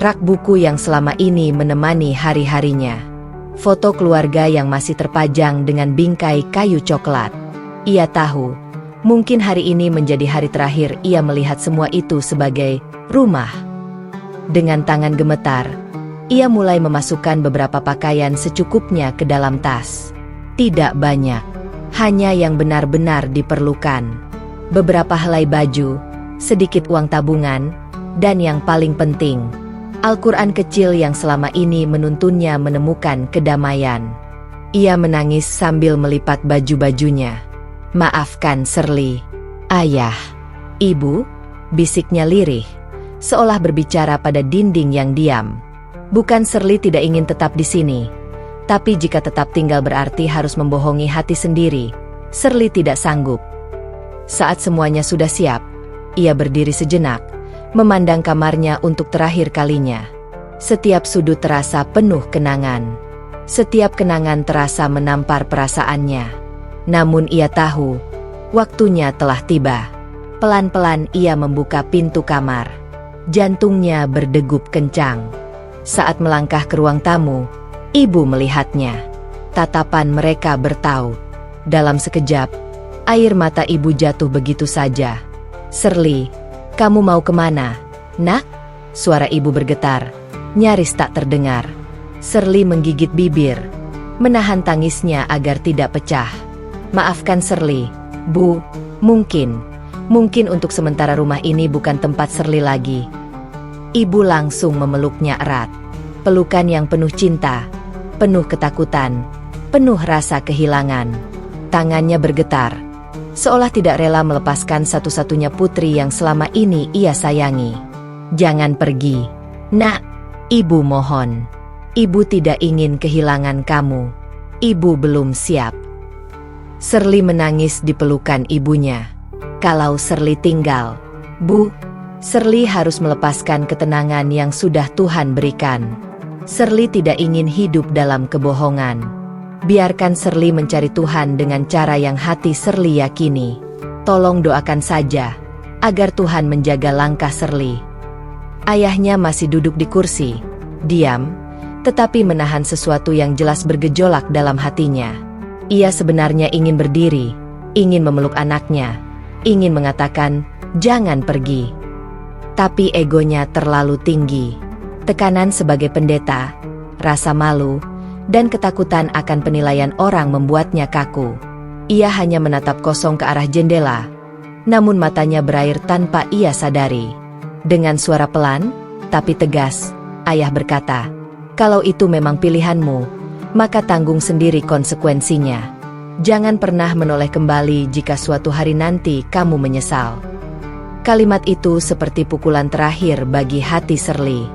S1: Rak buku yang selama ini menemani hari-harinya. Foto keluarga yang masih terpajang dengan bingkai kayu coklat. Ia tahu, mungkin hari ini menjadi hari terakhir ia melihat semua itu sebagai rumah. Dengan tangan gemetar, ia mulai memasukkan beberapa pakaian secukupnya ke dalam tas. Tidak banyak, hanya yang benar-benar diperlukan. Beberapa helai baju, sedikit uang tabungan, dan yang paling penting, Al-Quran kecil yang selama ini menuntunnya menemukan kedamaian. Ia menangis sambil melipat baju-bajunya. "Maafkan Shirley." "Ayah." "Ibu," bisiknya lirih, seolah berbicara pada dinding yang diam. Bukan Shirley tidak ingin tetap di sini, tapi jika tetap tinggal berarti harus membohongi hati sendiri. Shirley tidak sanggup. Saat semuanya sudah siap, ia berdiri sejenak, memandang kamarnya untuk terakhir kalinya. Setiap sudut terasa penuh kenangan. Setiap kenangan terasa menampar perasaannya. Namun ia tahu, waktunya telah tiba. Pelan-pelan ia membuka pintu kamar. Jantungnya berdegup kencang. Saat melangkah ke ruang tamu, ibu melihatnya. Tatapan mereka bertaut. Dalam sekejap, air mata ibu jatuh begitu saja. "Shirley, kamu mau kemana, nak?" Suara ibu bergetar, nyaris tak terdengar. Shirley menggigit bibir, menahan tangisnya agar tidak pecah. "Maafkan Shirley, Bu. Mungkin untuk sementara rumah ini bukan tempat Shirley lagi." Ibu langsung memeluknya erat. Pelukan yang penuh cinta, penuh ketakutan, penuh rasa kehilangan. Tangannya bergetar, seolah tidak rela melepaskan satu-satunya putri yang selama ini ia sayangi. "Jangan pergi, nak. Ibu mohon. Ibu tidak ingin kehilangan kamu. Ibu belum siap." Shirley menangis di pelukan ibunya. Kalau Shirley tinggal, "Bu," Shirley harus melepaskan ketenangan yang sudah Tuhan berikan. Shirley tidak ingin hidup dalam kebohongan. Biarkan Shirley mencari Tuhan dengan cara yang hati Shirley yakini. Tolong doakan saja, agar Tuhan menjaga langkah Shirley. Ayahnya masih duduk di kursi, diam, tetapi menahan sesuatu yang jelas bergejolak dalam hatinya. Ia sebenarnya ingin berdiri, ingin memeluk anaknya, ingin mengatakan, "Jangan pergi." Tapi egonya terlalu tinggi. Tekanan sebagai pendeta, rasa malu, dan ketakutan akan penilaian orang membuatnya kaku. Ia hanya menatap kosong ke arah jendela, namun matanya berair tanpa ia sadari. Dengan suara pelan, tapi tegas, ayah berkata, "Kalau itu memang pilihanmu, maka tanggung sendiri konsekuensinya. Jangan pernah menoleh kembali jika suatu hari nanti kamu menyesal. Kalimat itu seperti pukulan terakhir bagi hati Shirley.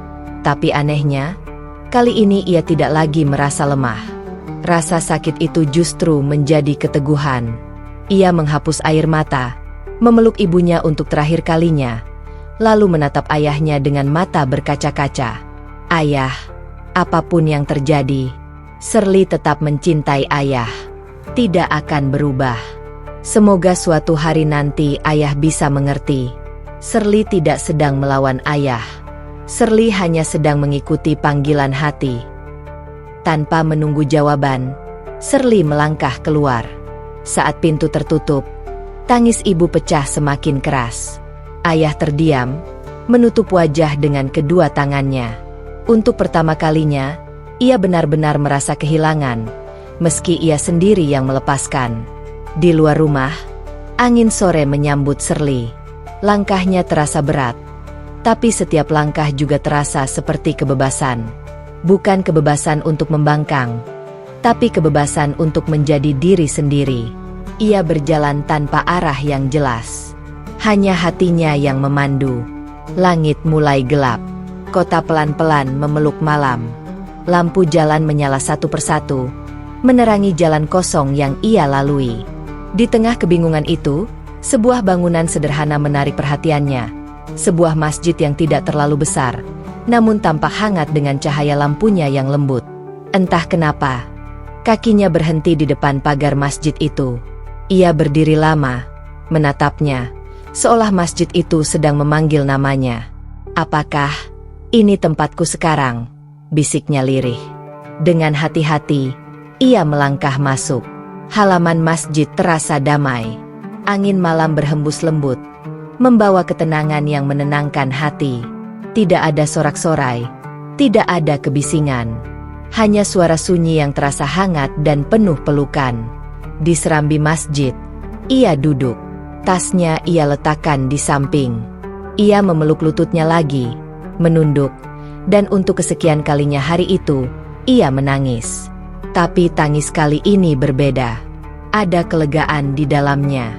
S1: Tapi anehnya, kali ini ia tidak lagi merasa lemah. Rasa sakit itu justru menjadi keteguhan. Ia menghapus air mata, memeluk ibunya untuk terakhir kalinya, lalu menatap ayahnya dengan mata berkaca-kaca. Ayah, apapun yang terjadi, Shirley tetap mencintai ayah. Tidak akan berubah. Semoga suatu hari nanti ayah bisa mengerti. Shirley tidak sedang melawan ayah. Shirley hanya sedang mengikuti panggilan hati. Tanpa menunggu jawaban, Shirley melangkah keluar. Saat pintu tertutup, tangis ibu pecah semakin keras. Ayah terdiam, menutup wajah dengan kedua tangannya. Untuk pertama kalinya, ia benar-benar merasa kehilangan, meski ia sendiri yang melepaskan. Di luar rumah, angin sore menyambut Shirley. Langkahnya terasa berat, tapi setiap langkah juga terasa seperti kebebasan. Bukan kebebasan untuk membangkang, tapi kebebasan untuk menjadi diri sendiri. Ia berjalan tanpa arah yang jelas. Hanya hatinya yang memandu. Langit mulai gelap. Kota pelan-pelan memeluk malam. Lampu jalan menyala satu persatu, menerangi jalan kosong yang ia lalui. Di tengah kebingungan itu, sebuah bangunan sederhana menarik perhatiannya. Sebuah masjid yang tidak terlalu besar, namun tampak hangat dengan cahaya lampunya yang lembut. Entah kenapa, kakinya berhenti di depan pagar masjid itu. Ia berdiri lama, menatapnya, seolah masjid itu sedang memanggil namanya. "Apakah ini tempatku sekarang?" bisiknya lirih. Dengan hati-hati, ia melangkah masuk. Halaman masjid terasa damai. Angin malam berhembus lembut, membawa ketenangan yang menenangkan hati. Tidak ada sorak-sorai, tidak ada kebisingan. Hanya suara sunyi yang terasa hangat dan penuh pelukan. Di serambi masjid, ia duduk. Tasnya ia letakkan di samping. Ia memeluk lututnya lagi, menunduk, dan untuk kesekian kalinya hari itu, ia menangis. Tapi tangis kali ini berbeda. Ada kelegaan di dalamnya.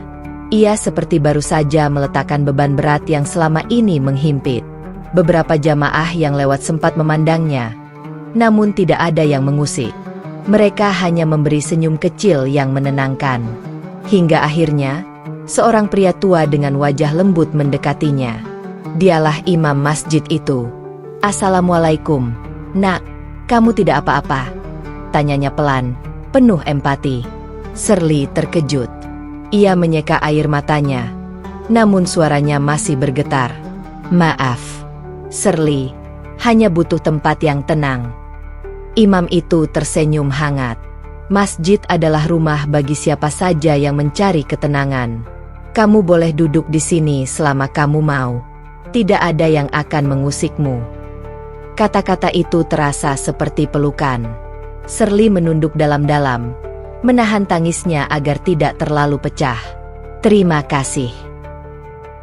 S1: Ia seperti baru saja meletakkan beban berat yang selama ini menghimpit. Beberapa jamaah yang lewat sempat memandangnya, namun tidak ada yang mengusik. Mereka hanya memberi senyum kecil yang menenangkan. Hingga akhirnya, seorang pria tua dengan wajah lembut mendekatinya. Dialah imam masjid itu. "Assalamualaikum, nak, kamu tidak apa-apa?" tanyanya pelan, penuh empati. Shirley terkejut. Ia menyeka air matanya, namun suaranya masih bergetar. "Maaf, Shirley, hanya butuh tempat yang tenang." Imam itu tersenyum hangat. Masjid adalah rumah bagi siapa saja yang mencari ketenangan. Kamu boleh duduk di sini selama kamu mau. Tidak ada yang akan mengusikmu. Kata-kata itu terasa seperti pelukan. Shirley menunduk dalam-dalam, menahan tangisnya agar tidak terlalu pecah. "Terima kasih."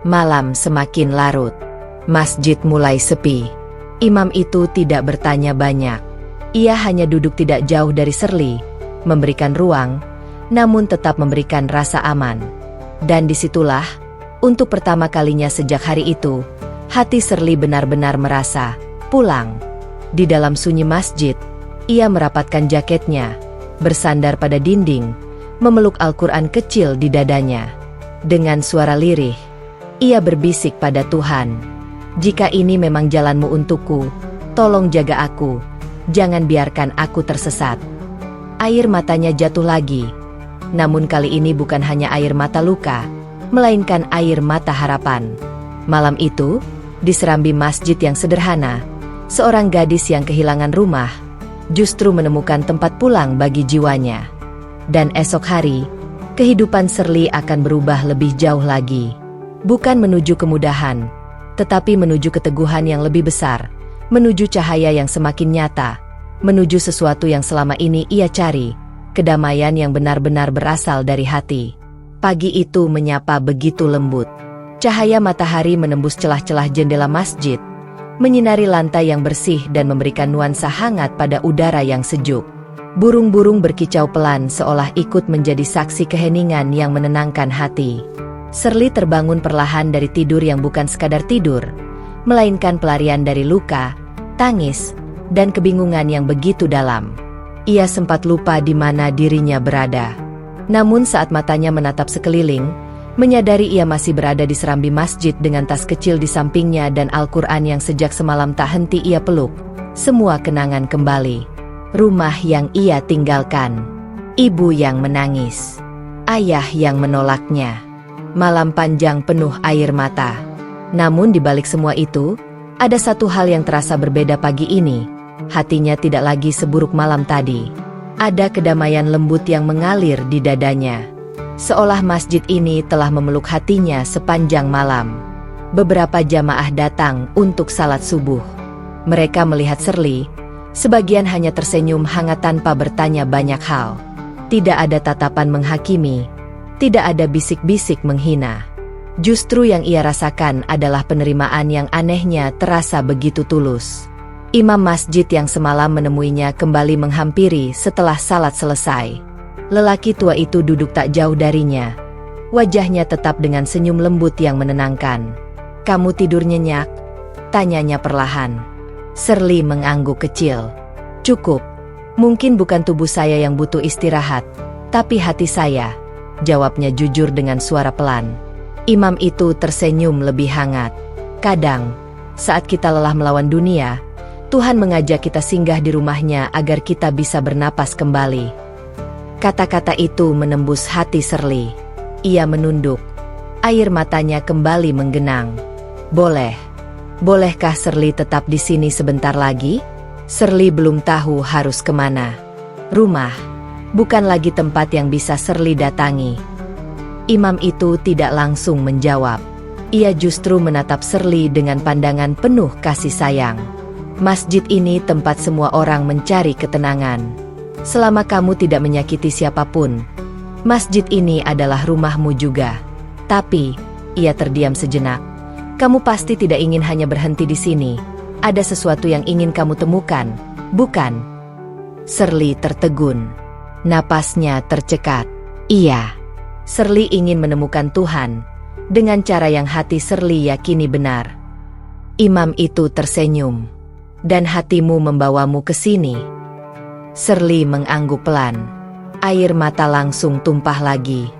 S1: Malam semakin larut. Masjid mulai sepi. Imam itu tidak bertanya banyak. Ia hanya duduk tidak jauh dari Shirley, memberikan ruang, namun tetap memberikan rasa aman. Dan disitulah, untuk pertama kalinya sejak hari itu, hati Shirley benar-benar merasa pulang. Di dalam sunyi masjid, ia merapatkan jaketnya, bersandar pada dinding, memeluk Al-Quran kecil di dadanya. Dengan suara lirih, ia berbisik pada Tuhan, "Jika ini memang jalanmu untukku, tolong jaga aku, jangan biarkan aku tersesat." Air matanya jatuh lagi, namun kali ini bukan hanya air mata luka, melainkan air mata harapan. Malam itu, di serambi masjid yang sederhana, seorang gadis yang kehilangan rumah, justru menemukan tempat pulang bagi jiwanya. Dan esok hari, kehidupan Shirley akan berubah lebih jauh lagi. Bukan menuju kemudahan, tetapi menuju keteguhan yang lebih besar, menuju cahaya yang semakin nyata, menuju sesuatu yang selama ini ia cari, kedamaian yang benar-benar berasal dari hati. Pagi itu menyapa begitu lembut. Cahaya matahari menembus celah-celah jendela masjid, menyinari lantai yang bersih dan memberikan nuansa hangat pada udara yang sejuk. Burung-burung berkicau pelan seolah ikut menjadi saksi keheningan yang menenangkan hati. Shirley terbangun perlahan dari tidur yang bukan sekadar tidur, melainkan pelarian dari luka, tangis, dan kebingungan yang begitu dalam. Ia sempat lupa di mana dirinya berada. Namun saat matanya menatap sekeliling, menyadari ia masih berada di serambi masjid dengan tas kecil di sampingnya dan Al-Quran yang sejak semalam tak henti ia peluk, semua kenangan kembali. Rumah yang ia tinggalkan, ibu yang menangis, ayah yang menolaknya, malam panjang penuh air mata. Namun di balik semua itu, ada satu hal yang terasa berbeda pagi ini. Hatinya tidak lagi seburuk malam tadi. Ada kedamaian lembut yang mengalir di dadanya. Seolah masjid ini telah memeluk hatinya sepanjang malam. Beberapa jamaah datang untuk salat subuh. Mereka melihat Shirley. Sebagian hanya tersenyum hangat tanpa bertanya banyak hal. Tidak ada tatapan menghakimi. Tidak ada bisik-bisik menghina. Justru yang ia rasakan adalah penerimaan yang anehnya terasa begitu tulus. Imam masjid yang semalam menemuinya kembali menghampiri setelah salat selesai. Lelaki tua itu duduk tak jauh darinya. Wajahnya tetap dengan senyum lembut yang menenangkan. "Kamu tidur nyenyak?" tanyanya perlahan. Shirley mengangguk kecil. "Cukup. Mungkin bukan tubuh saya yang butuh istirahat, tapi hati saya," jawabnya jujur dengan suara pelan. Imam itu tersenyum lebih hangat. "Kadang, saat kita lelah melawan dunia, Tuhan mengajak kita singgah di rumahnya agar kita bisa bernapas kembali." Kata-kata itu menembus hati Shirley. Ia menunduk. Air matanya kembali menggenang. Bolehkah Shirley tetap di sini sebentar lagi? Shirley belum tahu harus kemana. Rumah, bukan lagi tempat yang bisa Shirley datangi. Imam itu tidak langsung menjawab. Ia justru menatap Shirley dengan pandangan penuh kasih sayang. "Masjid ini tempat semua orang mencari ketenangan. Selama kamu tidak menyakiti siapapun, masjid ini adalah rumahmu juga. Tapi," ia terdiam sejenak, "kamu pasti tidak ingin hanya berhenti di sini. Ada sesuatu yang ingin kamu temukan, bukan?" Shirley tertegun. Napasnya tercekat. Iya. Shirley ingin menemukan Tuhan, dengan cara yang hati Shirley yakini benar. Imam itu tersenyum. "Dan hatimu membawamu ke sini?" Shirley mengangguk pelan. Air mata langsung tumpah lagi.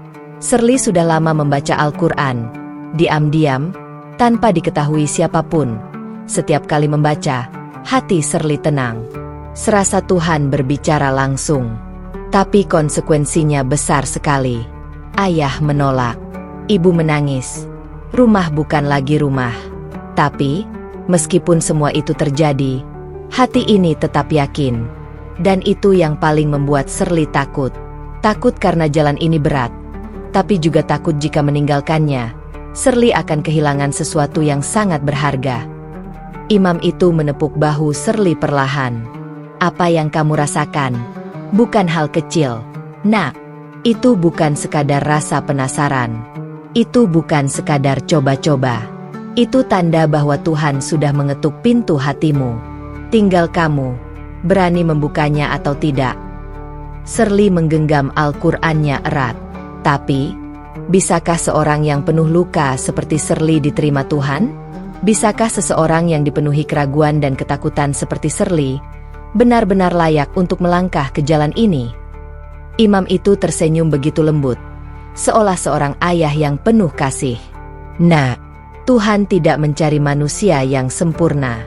S1: Shirley sudah lama membaca Al-Quran, diam-diam, tanpa diketahui siapapun. Setiap kali membaca, hati Shirley tenang. Serasa Tuhan berbicara langsung. Tapi konsekuensinya besar sekali. Ayah menolak. Ibu menangis. Rumah bukan lagi rumah. Tapi, meskipun semua itu terjadi, hati ini tetap yakin. Dan itu yang paling membuat Shirley takut. Takut karena jalan ini berat. Tapi juga takut jika meninggalkannya, Shirley akan kehilangan sesuatu yang sangat berharga. Imam itu menepuk bahu Shirley perlahan. "Apa yang kamu rasakan bukan hal kecil, Nak. Itu bukan sekadar rasa penasaran. Itu bukan sekadar coba-coba. Itu tanda bahwa Tuhan sudah mengetuk pintu hatimu. Tinggal kamu berani membukanya atau tidak." Shirley menggenggam Al-Qur'annya erat. Tapi, bisakah seorang yang penuh luka seperti Shirley diterima Tuhan? Bisakah seseorang yang dipenuhi keraguan dan ketakutan seperti Shirley benar-benar layak untuk melangkah ke jalan ini? Imam itu tersenyum begitu lembut, seolah seorang ayah yang penuh kasih. "Nak, Tuhan tidak mencari manusia yang sempurna.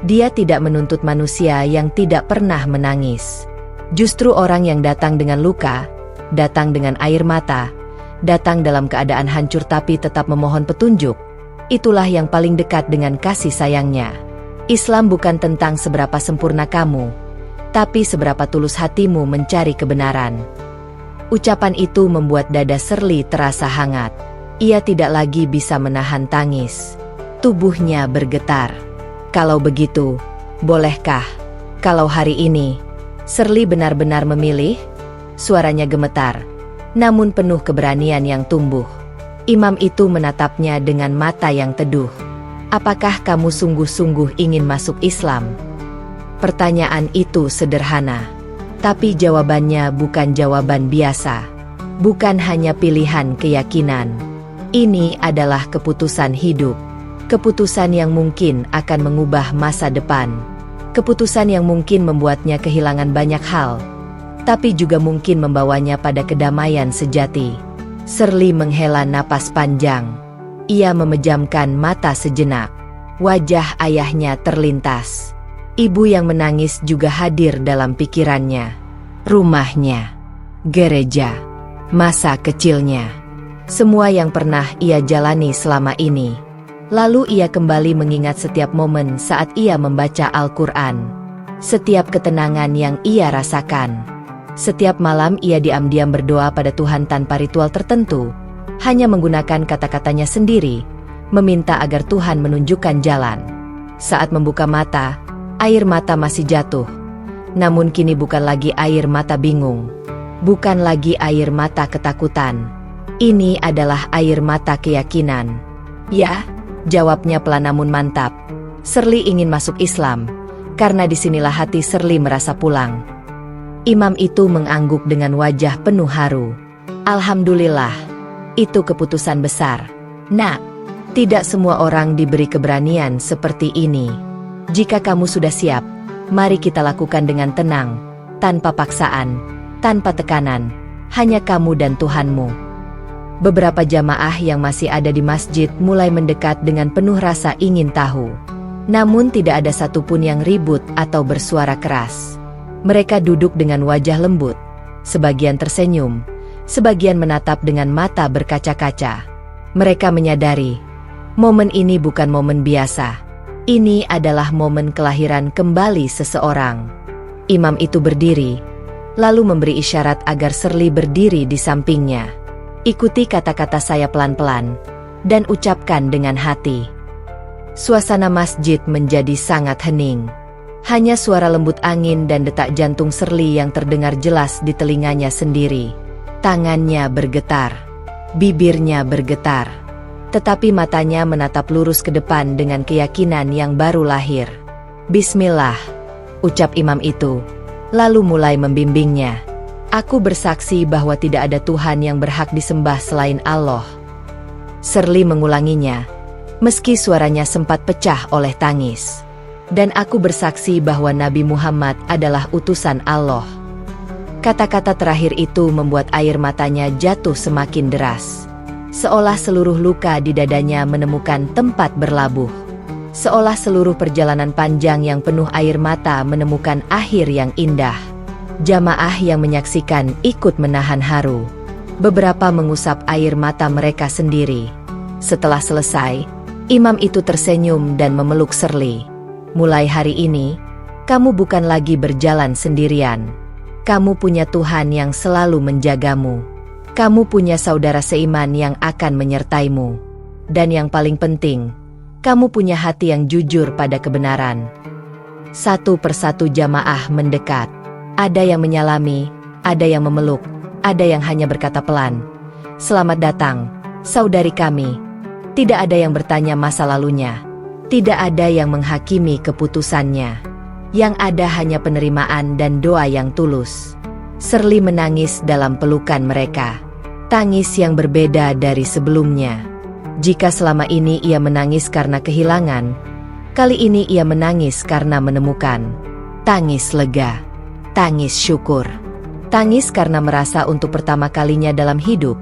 S1: Dia tidak menuntut manusia yang tidak pernah menangis. Justru orang yang datang dengan luka, datang dengan air mata, datang dalam keadaan hancur tapi tetap memohon petunjuk, itulah yang paling dekat dengan kasih sayangnya. Islam bukan tentang seberapa sempurna kamu, tapi seberapa tulus hatimu mencari kebenaran." Ucapan itu membuat dada Shirley terasa hangat. Ia tidak lagi bisa menahan tangis. Tubuhnya bergetar. "Kalau begitu, bolehkah? Kalau hari ini Shirley benar-benar memilih?" Suaranya gemetar, namun penuh keberanian yang tumbuh. Imam itu menatapnya dengan mata yang teduh. "Apakah kamu sungguh-sungguh ingin masuk Islam?" Pertanyaan itu sederhana, Tapi jawabannya bukan jawaban biasa. Bukan hanya pilihan keyakinan. Ini adalah keputusan hidup. Keputusan yang mungkin akan mengubah masa depan. Keputusan yang mungkin membuatnya kehilangan banyak hal, tapi juga mungkin membawanya pada kedamaian sejati. Shirley menghela napas panjang. Ia memejamkan mata sejenak. Wajah ayahnya terlintas. Ibu yang menangis juga hadir dalam pikirannya. Rumahnya, gereja, masa kecilnya, semua yang pernah ia jalani selama ini. Lalu ia kembali mengingat setiap momen saat ia membaca Al-Quran. Setiap ketenangan yang ia rasakan. Setiap malam ia diam-diam berdoa pada Tuhan tanpa ritual tertentu. Hanya menggunakan kata-katanya sendiri, meminta agar Tuhan menunjukkan jalan. Saat membuka mata, air mata masih jatuh. Namun kini bukan lagi air mata bingung. Bukan lagi air mata ketakutan. Ini adalah air mata keyakinan. Ya, jawabnya pelan namun mantap. Shirley ingin masuk Islam, karena disinilah hati Shirley merasa pulang. Imam itu mengangguk dengan wajah penuh haru. Alhamdulillah, itu keputusan besar. Nak, tidak semua orang diberi keberanian seperti ini. Jika kamu sudah siap, mari kita lakukan dengan tenang, tanpa paksaan, tanpa tekanan, hanya kamu dan Tuhanmu. Beberapa jamaah yang masih ada di masjid mulai mendekat dengan penuh rasa ingin tahu. Namun tidak ada satupun yang ribut atau bersuara keras. Mereka duduk dengan wajah lembut, sebagian tersenyum, sebagian menatap dengan mata berkaca-kaca. Mereka menyadari, momen ini bukan momen biasa. Ini adalah momen kelahiran kembali seseorang. Imam itu berdiri, lalu memberi isyarat agar Shirley berdiri di sampingnya. Ikuti kata-kata saya pelan-pelan, dan ucapkan dengan hati. Suasana masjid menjadi sangat hening. Hanya suara lembut angin dan detak jantung Shirley yang terdengar jelas di telinganya sendiri. Tangannya bergetar, bibirnya bergetar, tetapi matanya menatap lurus ke depan dengan keyakinan yang baru lahir. Bismillah, ucap imam itu, lalu mulai membimbingnya. Aku bersaksi bahwa tidak ada Tuhan yang berhak disembah selain Allah. Shirley mengulanginya, meski suaranya sempat pecah oleh tangis. Dan aku bersaksi bahwa Nabi Muhammad adalah utusan Allah. Kata-kata terakhir itu membuat air matanya jatuh semakin deras. Seolah seluruh luka di dadanya menemukan tempat berlabuh. Seolah seluruh perjalanan panjang yang penuh air mata menemukan akhir yang indah. Jamaah yang menyaksikan ikut menahan haru. Beberapa mengusap air mata mereka sendiri. Setelah selesai, imam itu tersenyum dan memeluk Shirley. Mulai hari ini, kamu bukan lagi berjalan sendirian. Kamu punya Tuhan yang selalu menjagamu. Kamu punya saudara seiman yang akan menyertaimu. Dan yang paling penting, kamu punya hati yang jujur pada kebenaran. Satu persatu jamaah mendekat. Ada yang menyalami, ada yang memeluk, ada yang hanya berkata pelan, "Selamat datang, saudari kami." Tidak ada yang bertanya masa lalunya. Tidak ada yang menghakimi keputusannya. Yang ada hanya penerimaan dan doa yang tulus. Shirley menangis dalam pelukan mereka. Tangis yang berbeda dari sebelumnya. Jika selama ini ia menangis karena kehilangan, kali ini ia menangis karena menemukan. Tangis lega. Tangis syukur. Tangis karena merasa untuk pertama kalinya dalam hidup,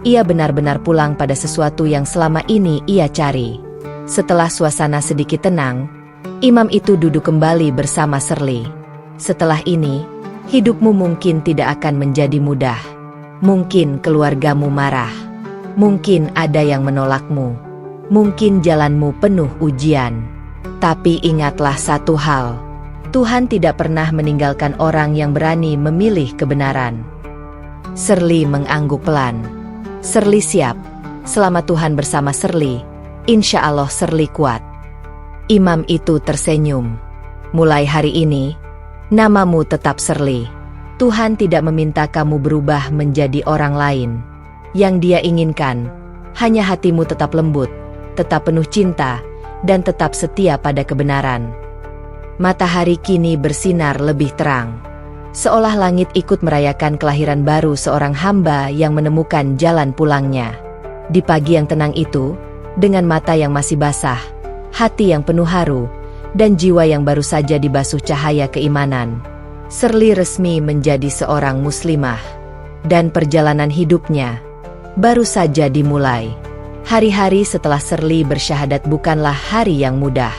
S1: ia benar-benar pulang pada sesuatu yang selama ini ia cari. Setelah suasana sedikit tenang, imam itu duduk kembali bersama Shirley. Setelah ini, hidupmu mungkin tidak akan menjadi mudah. Mungkin keluargamu marah. Mungkin ada yang menolakmu. Mungkin jalanmu penuh ujian. Tapi ingatlah satu hal. Tuhan tidak pernah meninggalkan orang yang berani memilih kebenaran. Shirley mengangguk pelan. Shirley siap. Selama Tuhan bersama Shirley, insya Allah Shirley kuat. Imam itu tersenyum. Mulai hari ini, namamu tetap Shirley. Tuhan tidak meminta kamu berubah menjadi orang lain. Yang Dia inginkan, hanya hatimu tetap lembut, tetap penuh cinta, dan tetap setia pada kebenaran. Matahari kini bersinar lebih terang. Seolah langit ikut merayakan kelahiran baru seorang hamba yang menemukan jalan pulangnya. Di pagi yang tenang itu, dengan mata yang masih basah, hati yang penuh haru, dan jiwa yang baru saja dibasuh cahaya keimanan, Shirley resmi menjadi seorang muslimah. Dan perjalanan hidupnya baru saja dimulai. Hari-hari setelah Shirley bersyahadat bukanlah hari yang mudah.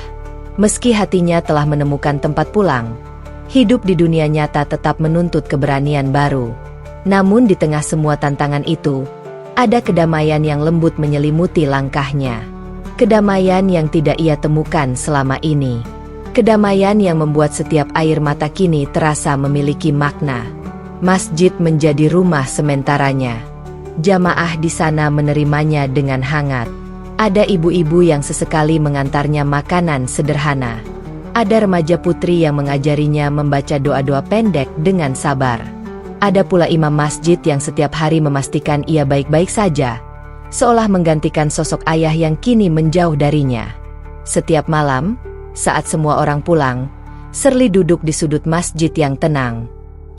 S1: Meski hatinya telah menemukan tempat pulang, hidup di dunia nyata tetap menuntut keberanian baru. Namun di tengah semua tantangan itu, ada kedamaian yang lembut menyelimuti langkahnya. Kedamaian yang tidak ia temukan selama ini. Kedamaian yang membuat setiap air mata kini terasa memiliki makna. Masjid menjadi rumah sementaranya. Jamaah di sana menerimanya dengan hangat. Ada ibu-ibu yang sesekali mengantarnya makanan sederhana. Ada remaja putri yang mengajarinya membaca doa-doa pendek dengan sabar. Ada pula imam masjid yang setiap hari memastikan ia baik-baik saja, seolah menggantikan sosok ayah yang kini menjauh darinya. Setiap malam, saat semua orang pulang, Shirley duduk di sudut masjid yang tenang.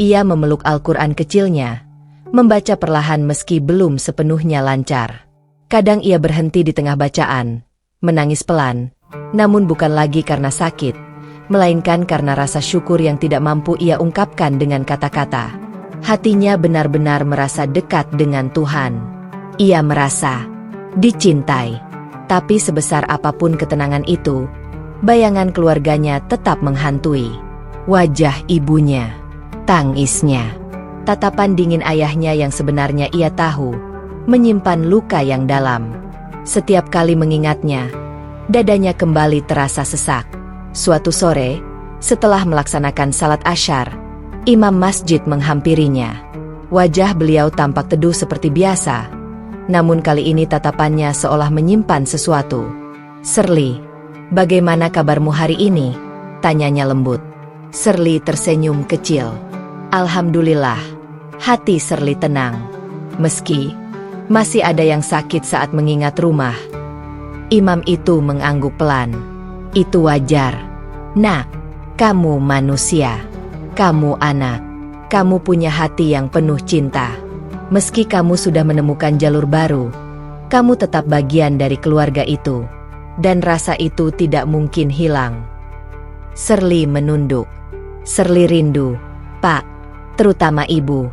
S1: Ia memeluk Al-Quran kecilnya, membaca perlahan meski belum sepenuhnya lancar. Kadang ia berhenti di tengah bacaan, menangis pelan, namun bukan lagi karena sakit, melainkan karena rasa syukur yang tidak mampu ia ungkapkan dengan kata-kata. Hatinya benar-benar merasa dekat dengan Tuhan. Ia merasa dicintai. Tapi sebesar apapun ketenangan itu, bayangan keluarganya tetap menghantui. Wajah ibunya, tangisnya, tatapan dingin ayahnya yang sebenarnya ia tahu, menyimpan luka yang dalam. Setiap kali mengingatnya, dadanya kembali terasa sesak. Suatu sore, setelah melaksanakan salat asyar, imam masjid menghampirinya. Wajah beliau tampak teduh seperti biasa, namun kali ini tatapannya seolah menyimpan sesuatu. "Shirley, bagaimana kabarmu hari ini?" tanyanya lembut. Shirley tersenyum kecil. "Alhamdulillah." Hati Shirley tenang. Meski masih ada yang sakit saat mengingat rumah. Imam itu mengangguk pelan. "Itu wajar. Nak, kamu manusia. Kamu anak. Kamu punya hati yang penuh cinta. Meski kamu sudah menemukan jalur baru, kamu tetap bagian dari keluarga itu. Dan rasa itu tidak mungkin hilang." Shirley menunduk. Shirley rindu, Pak, terutama Ibu.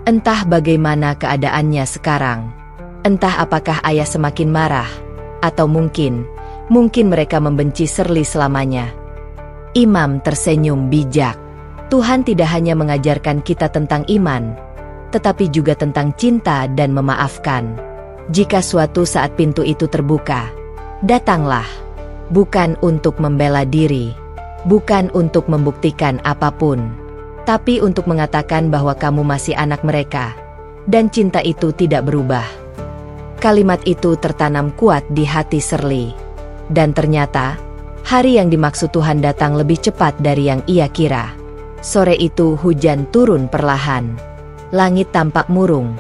S1: Entah bagaimana keadaannya sekarang. Entah apakah ayah semakin marah, atau mungkin mereka membenci Shirley selamanya. Imam tersenyum bijak. Tuhan tidak hanya mengajarkan kita tentang iman, tetapi juga tentang cinta dan memaafkan. Jika suatu saat pintu itu terbuka, datanglah. Bukan untuk membela diri, bukan untuk membuktikan apapun, tapi untuk mengatakan bahwa kamu masih anak mereka, dan cinta itu tidak berubah. Kalimat itu tertanam kuat di hati Shirley. Dan ternyata, hari yang dimaksud Tuhan datang lebih cepat dari yang ia kira. Sore itu hujan turun perlahan. Langit tampak murung,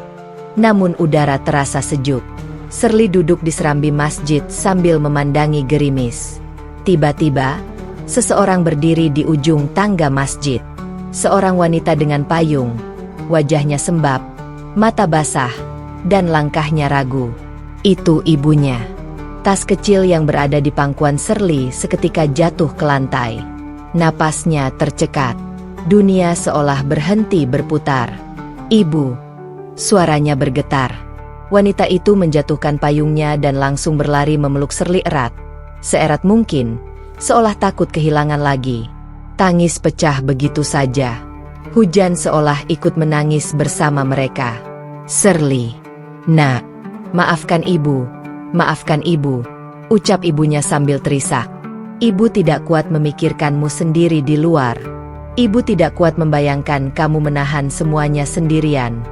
S1: namun udara terasa sejuk. Shirley duduk di serambi masjid sambil memandangi gerimis. Tiba-tiba, seseorang berdiri di ujung tangga masjid. Seorang wanita dengan payung, wajahnya sembab, mata basah, dan langkahnya ragu. Itu ibunya. Tas kecil yang berada di pangkuan Shirley seketika jatuh ke lantai. Napasnya tercekat. Dunia seolah berhenti berputar. "Ibu!" Suaranya bergetar. Wanita itu menjatuhkan payungnya dan langsung berlari memeluk Shirley erat. Seerat mungkin, seolah takut kehilangan lagi. Tangis pecah begitu saja. Hujan seolah ikut menangis bersama mereka. "Shirley, nak, maafkan ibu, ucap ibunya sambil terisak. Ibu tidak kuat memikirkanmu sendiri di luar. Ibu tidak kuat membayangkan kamu menahan semuanya sendirian.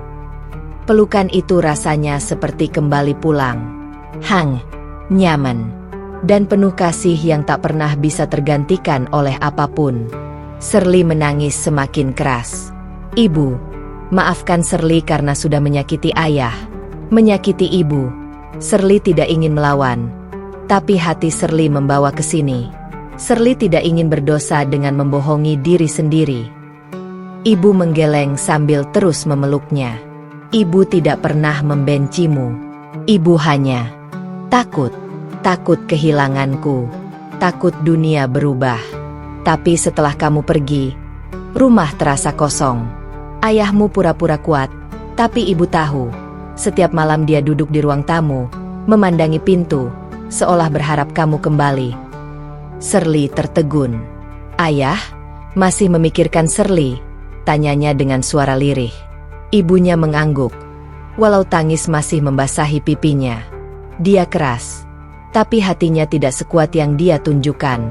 S1: Pelukan itu rasanya seperti kembali pulang. Hang, nyaman, dan penuh kasih yang tak pernah bisa tergantikan oleh apapun. Shirley menangis semakin keras. "Ibu, maafkan Shirley karena sudah menyakiti ayah, menyakiti ibu." Shirley tidak ingin melawan, tapi hati Shirley membawa ke sini. Shirley tidak ingin berdosa dengan membohongi diri sendiri. Ibu menggeleng sambil terus memeluknya. Ibu tidak pernah membencimu. Ibu hanya takut. Takut kehilanganku. Takut dunia berubah. Tapi setelah kamu pergi, rumah terasa kosong. Ayahmu pura-pura kuat, tapi ibu tahu. Setiap malam dia duduk di ruang tamu, memandangi pintu, seolah berharap kamu kembali. Shirley tertegun. Ayah, masih memikirkan Shirley? Tanyanya dengan suara lirih. Ibunya mengangguk, walau tangis masih membasahi pipinya. Dia keras, tapi hatinya tidak sekuat yang dia tunjukkan.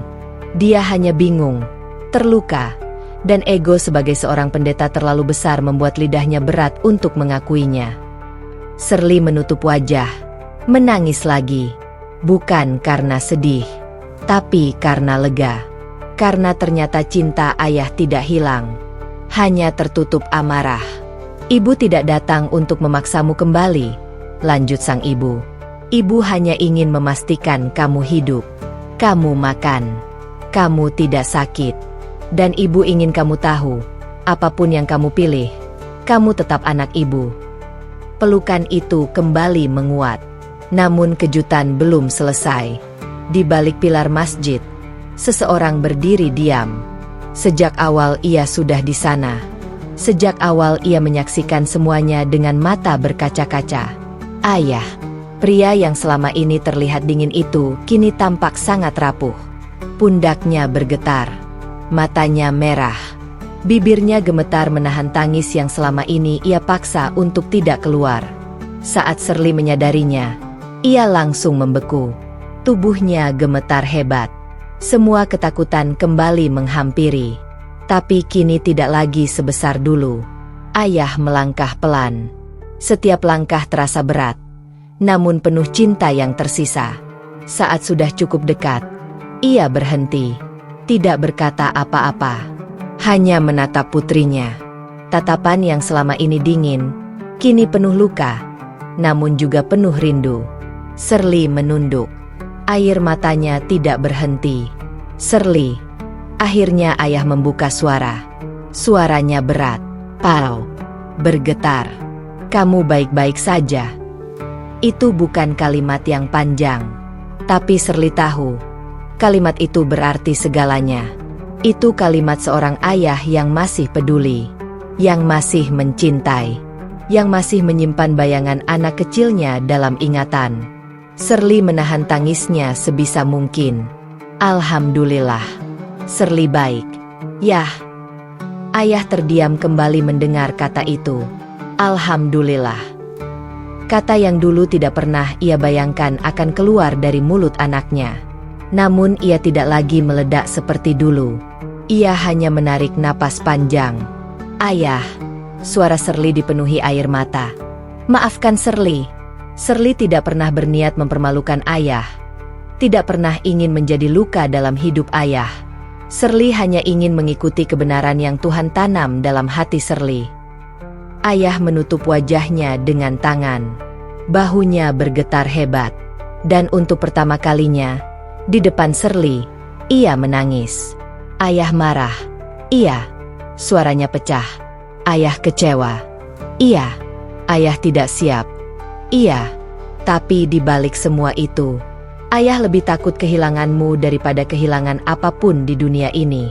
S1: Dia hanya bingung, terluka, dan ego sebagai seorang pendeta terlalu besar membuat lidahnya berat untuk mengakuinya. Shirley menutup wajah, menangis lagi. Bukan karena sedih, tapi karena lega. Karena ternyata cinta ayah tidak hilang, hanya tertutup amarah. Ibu tidak datang untuk memaksamu kembali, lanjut sang ibu. Ibu hanya ingin memastikan kamu hidup, kamu makan, kamu tidak sakit. Dan ibu ingin kamu tahu, apapun yang kamu pilih, kamu tetap anak ibu. Pelukan itu kembali menguat. Namun kejutan belum selesai. Di balik pilar masjid, seseorang berdiri diam. Sejak awal ia sudah di sana. Sejak awal ia menyaksikan semuanya dengan mata berkaca-kaca. Ayah, pria yang selama ini terlihat dingin itu kini tampak sangat rapuh. Pundaknya bergetar, matanya merah. Bibirnya gemetar menahan tangis yang selama ini ia paksa untuk tidak keluar. Saat Shirley menyadarinya, ia langsung membeku. Tubuhnya gemetar hebat. Semua ketakutan kembali menghampiri. Tapi kini tidak lagi sebesar dulu. Ayah melangkah pelan. Setiap langkah terasa berat, namun penuh cinta yang tersisa. Saat sudah cukup dekat, ia berhenti. Tidak berkata apa-apa. Hanya menatap putrinya. Tatapan yang selama ini dingin, kini penuh luka, namun juga penuh rindu. Shirley menunduk. Air matanya tidak berhenti. Shirley. Akhirnya ayah membuka suara. Suaranya berat, parau, bergetar. Kamu baik-baik saja. Itu bukan kalimat yang panjang. Tapi Shirley tahu, kalimat itu berarti segalanya. Itu kalimat seorang ayah yang masih peduli, yang masih mencintai, yang masih menyimpan bayangan anak kecilnya dalam ingatan. Shirley menahan tangisnya sebisa mungkin. Alhamdulillah. Shirley baik. Yah. Ayah terdiam kembali mendengar kata itu. Alhamdulillah. Kata yang dulu tidak pernah ia bayangkan akan keluar dari mulut anaknya. Namun ia tidak lagi meledak seperti dulu. Ia hanya menarik napas panjang. Ayah. Suara Shirley dipenuhi air mata. Maafkan Shirley. Shirley tidak pernah berniat mempermalukan ayah. Tidak pernah ingin menjadi luka dalam hidup ayah. Shirley hanya ingin mengikuti kebenaran yang Tuhan tanam dalam hati Shirley. Ayah menutup wajahnya dengan tangan. Bahunya bergetar hebat. Dan untuk pertama kalinya, di depan Shirley, ia menangis. Ayah marah. Iya. Suaranya pecah. Ayah kecewa. Iya. Ayah tidak siap. Iya. Tapi di balik semua itu, ayah lebih takut kehilanganmu daripada kehilangan apapun di dunia ini.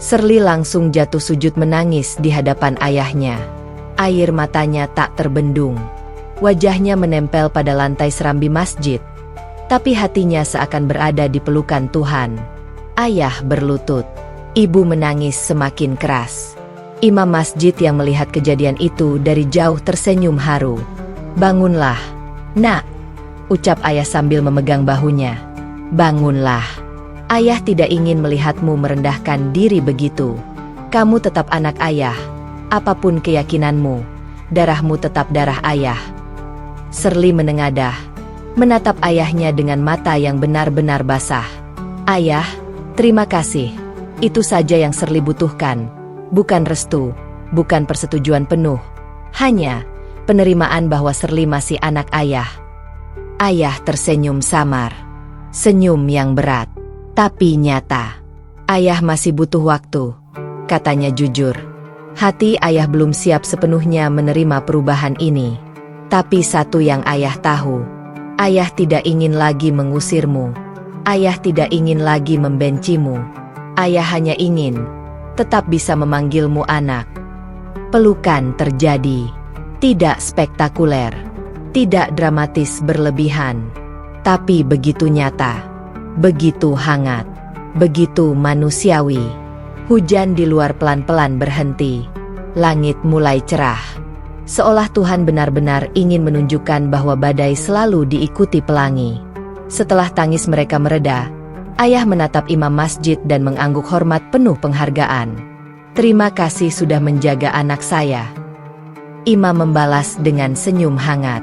S1: Shirley langsung jatuh sujud menangis di hadapan ayahnya. Air matanya tak terbendung. Wajahnya menempel pada lantai serambi masjid. Tapi hatinya seakan berada di pelukan Tuhan. Ayah berlutut. Ibu menangis semakin keras. Imam masjid yang melihat kejadian itu dari jauh tersenyum haru. Bangunlah, nak. Ucap ayah sambil memegang bahunya. Bangunlah. Ayah tidak ingin melihatmu merendahkan diri begitu. Kamu tetap anak ayah. Apapun keyakinanmu, darahmu tetap darah ayah. Shirley menengadah, menatap ayahnya dengan mata yang benar-benar basah. Ayah, terima kasih. Itu saja yang Shirley butuhkan. Bukan restu, bukan persetujuan penuh. Hanya penerimaan bahwa Shirley masih anak ayah. Ayah tersenyum samar. Senyum yang berat, tapi nyata. Ayah masih butuh waktu, katanya jujur. Hati ayah belum siap sepenuhnya menerima perubahan ini. Tapi satu yang ayah tahu, ayah tidak ingin lagi mengusirmu. Ayah tidak ingin lagi membencimu. Ayah hanya ingin tetap bisa memanggilmu anak. Pelukan terjadi. Tidak spektakuler. Tidak dramatis berlebihan. Tapi begitu nyata. Begitu hangat. Begitu manusiawi. Hujan di luar pelan-pelan berhenti. Langit mulai cerah. Seolah Tuhan benar-benar ingin menunjukkan bahwa badai selalu diikuti pelangi. Setelah tangis mereka mereda, ayah menatap imam masjid dan mengangguk hormat penuh penghargaan. "Terima kasih sudah menjaga anak saya." Imam membalas dengan senyum hangat.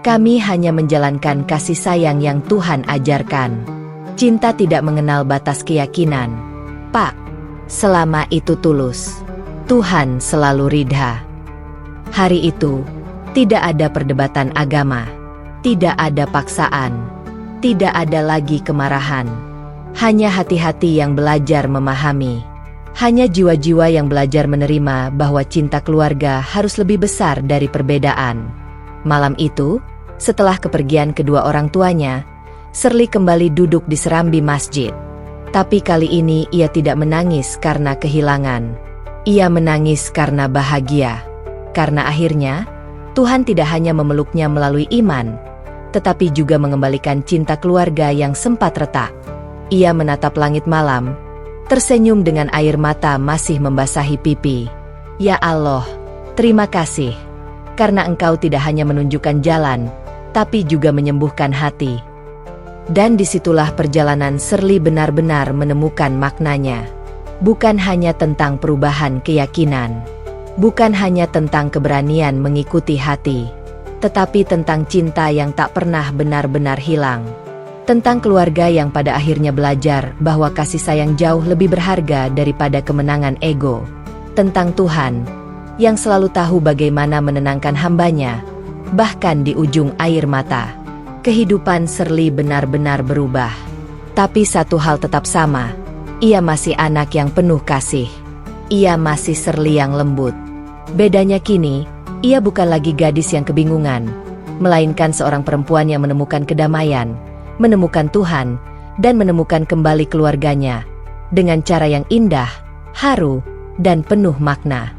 S1: "Kami hanya menjalankan kasih sayang yang Tuhan ajarkan. Cinta tidak mengenal batas keyakinan, Pak. Selama itu tulus, Tuhan selalu ridha." Hari itu, tidak ada perdebatan agama. Tidak ada paksaan. Tidak ada lagi kemarahan. Hanya hati-hati yang belajar memahami. Hanya jiwa-jiwa yang belajar menerima bahwa cinta keluarga harus lebih besar dari perbedaan. Malam itu, setelah kepergian kedua orang tuanya, Shirley kembali duduk di serambi masjid. Tapi kali ini ia tidak menangis karena kehilangan. Ia menangis karena bahagia. Karena akhirnya, Tuhan tidak hanya memeluknya melalui iman, tetapi juga mengembalikan cinta keluarga yang sempat retak. Ia menatap langit malam, tersenyum dengan air mata masih membasahi pipi. "Ya Allah, terima kasih, karena Engkau tidak hanya menunjukkan jalan, tapi juga menyembuhkan hati." Dan disitulah perjalanan Shirley benar-benar menemukan maknanya. Bukan hanya tentang perubahan keyakinan, bukan hanya tentang keberanian mengikuti hati, tetapi tentang cinta yang tak pernah benar-benar hilang. Tentang keluarga yang pada akhirnya belajar bahwa kasih sayang jauh lebih berharga daripada kemenangan ego. Tentang Tuhan, yang selalu tahu bagaimana menenangkan hambanya, bahkan di ujung air mata. Kehidupan Shirley benar-benar berubah. Tapi satu hal tetap sama, ia masih anak yang penuh kasih. Ia masih Shirley yang lembut. Bedanya kini, ia bukan lagi gadis yang kebingungan, melainkan seorang perempuan yang menemukan kedamaian, menemukan Tuhan, dan menemukan kembali keluarganya, dengan cara yang indah, haru, dan penuh makna.